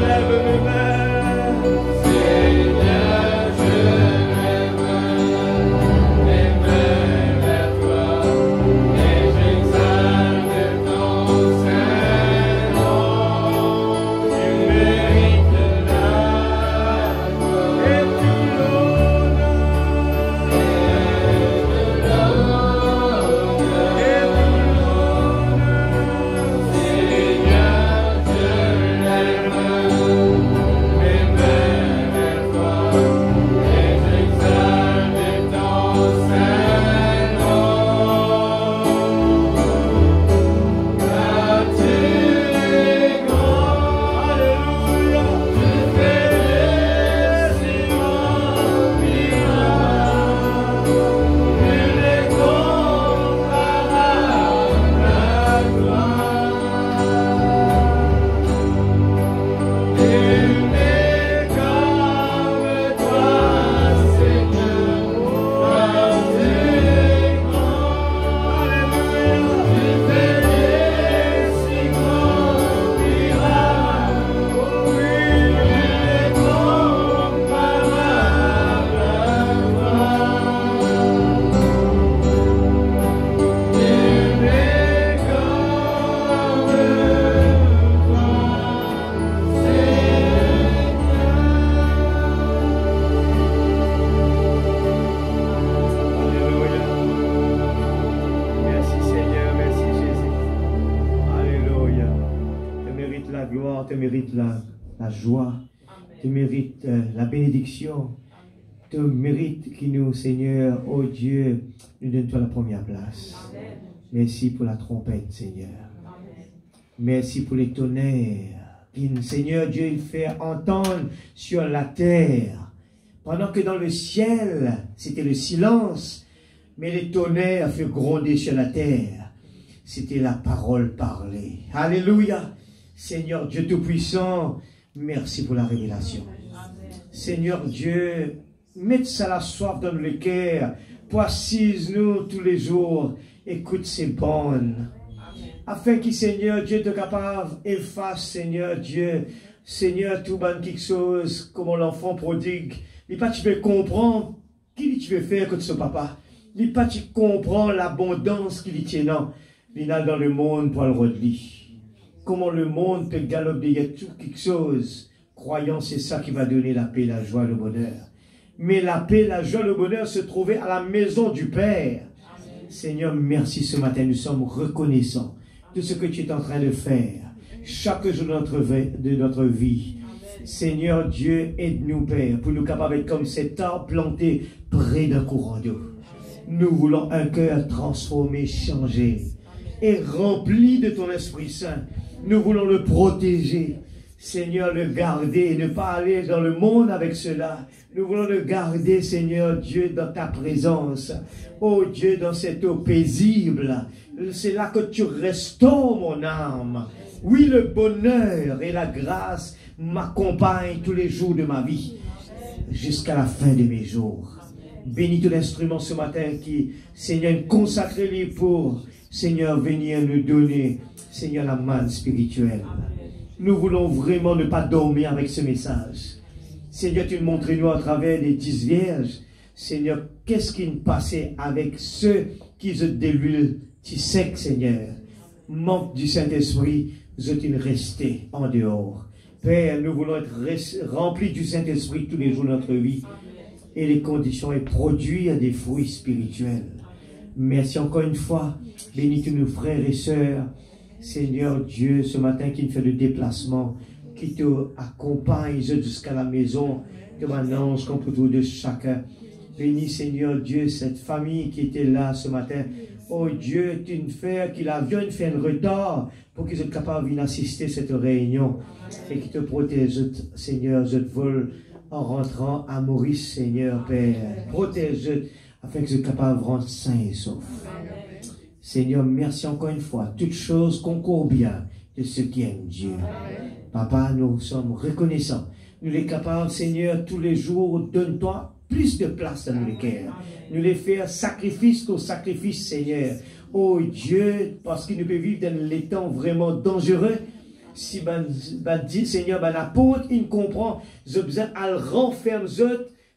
lève mes mains. Seigneur, je lève mes mains vers toi et j'exalte ton saint nom. Tu mérites la gloire et tout l'honneur. Et tout l'honneur. Seigneur, je lève mes mains vers toi et j'exalte ton saint nom. Car tu es grand, alléluia, tu fais des si grands miracles, nul n'est comparable à toi. Nul n'est comme toi, Seigneur, car tu es grand, alléluia, tu fais des si grands miracles, oui, nul n'est comparable à toi. Nul n'est comme toi, Alléluia. Merci Seigneur, merci Jésus. Alléluia. Tu mérites la gloire, tu mérites la joie, tu mérites la bénédiction, tu mérites qui nous, Seigneur, oh Dieu, nous donne-toi la première place. Merci pour la trompette, Seigneur. Merci pour les tonnerres. Seigneur Dieu, il fait entendre sur la terre. Pendant que dans le ciel, c'était le silence, mais les tonnerres furent gronder sur la terre. C'était la parole parlée. Alléluia. Seigneur Dieu Tout-Puissant, merci pour la révélation. Seigneur Dieu, mets ça la soif dans le cœur, pour assise-nous tous les jours. Écoute ces bonnes. Afin que, Seigneur Dieu, te capable, efface, Seigneur Dieu, Seigneur, tout ban quelque chose, comme l'enfant prodigue. Il pas tu peux comprendre qui tu veux faire que ce papa. Il pas tu comprends l'abondance qu'il y tient non. Il a dans le monde pour le redire. Comment le monde peut galoper tout quelque chose. Croyant, c'est ça qui va donner la paix, la joie, le bonheur. Mais la paix, la joie, le bonheur se trouvait à la maison du Père. Seigneur, merci ce matin, nous sommes reconnaissants de ce que tu es en train de faire chaque jour de notre vie. Seigneur Dieu, aide-nous, Père, pour nous capables d'être comme cet arbre planté près d'un courant d'eau. Nous voulons un cœur transformé, changé et rempli de ton Esprit Saint. Nous voulons le protéger. Seigneur, le garder et ne pas aller dans le monde avec cela. Nous voulons le garder, Seigneur Dieu, dans ta présence. Oh Dieu, dans cette eau paisible. C'est là que tu restaures mon âme. Oui, le bonheur et la grâce m'accompagnent tous les jours de ma vie, jusqu'à la fin de mes jours. Bénis ton instrument ce matin qui, Seigneur, consacre-les pour, Seigneur, venir nous donner, Seigneur, la manne spirituelle. Nous voulons vraiment ne pas dormir avec ce message. Seigneur, tu nous montres nous à travers les 10 vierges. Seigneur, qu'est-ce qui nous passait avec ceux qui se déluent, qui sec, Seigneur. Manque du Saint-Esprit, vous êtes restés en dehors. Père, nous voulons être remplis du Saint-Esprit tous les jours de notre vie. Et les conditions et produire des fruits spirituels. Merci encore une fois. Bénis tous nos frères et sœurs. Seigneur Dieu, ce matin qui nous fait le déplacement, qui te accompagne jusqu'à la maison, te m'annonce qu'on peut tout de chacun. Bénis Seigneur Dieu, cette famille qui était là ce matin. Oh Dieu, tu nous fais qu'il a bien fait un retard pour qu'ils soient capables d'assister à cette réunion et qui te protège, Seigneur, je te vole en rentrant à Maurice, Seigneur Père. Protège afin qu'ils soient capables de rendre sains et saufs. Seigneur, merci encore une fois. Toutes choses concourent bien de ceux qui aiment Dieu. Papa, nous sommes reconnaissants. Nous les capables, Seigneur, tous les jours, donne-toi plus de place dans nos cœurs. Nous les faire sacrifice au sacrifice, Seigneur. Oh Dieu, parce qu'ils ne peuvent vivre dans les temps vraiment dangereux. si Seigneur, l'apôtre, il comprend, je besoin à le renfermer,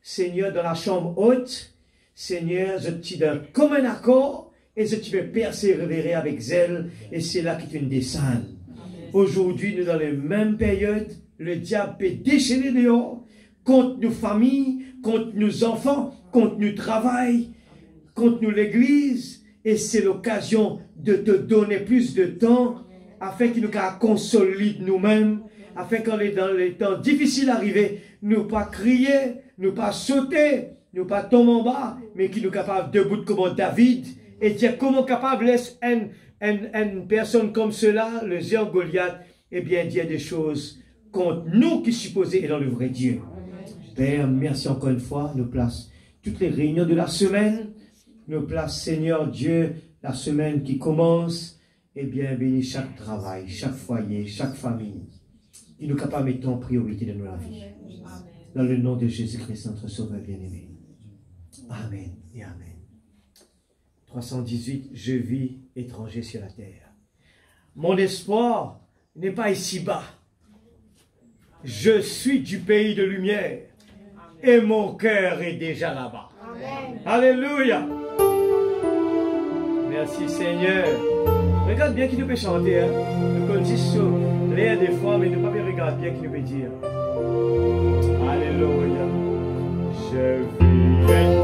Seigneur, dans la chambre haute. Seigneur, je te dis comme un accord, et je te vais persévérer avec zèle, et c'est là que tu me descends. Aujourd'hui, nous dans les mêmes périodes, le diable peut déchaîner dehors, contre nos familles, contre nos enfants, contre nos travail, contre nous l'église, et c'est l'occasion de te donner plus de temps, afin que nous consolide nous-mêmes, afin qu'on est dans les temps difficiles à arriver, nous pas crier, nous pas sauter, nous pas tomber en bas, mais qui nous capable debout comme David, et dire comment capable laisse une personne comme cela, le géant Goliath, et bien dire des choses contre nous qui supposés être dans le vrai Dieu. Père, merci encore une fois, nous place toutes les réunions de la semaine, nous place Seigneur Dieu, la semaine qui commence, et bien bénis chaque travail, chaque foyer, chaque famille, qui nous capable de mettre en priorité dans notre vie. Dans le nom de Jésus-Christ, notre Sauveur bien-aimé. Amen et Amen. 318, je vis étranger sur la terre. Mon espoir n'est pas ici-bas. Je suis du pays de lumière. Et mon cœur est déjà là-bas. Alléluia. Merci Seigneur. Regarde bien qui nous peut chanter. Hein? Nous connaissons sur l'air des fois, mais nous ne pas bien regarder bien qui nous peut dire. Alléluia. Je vis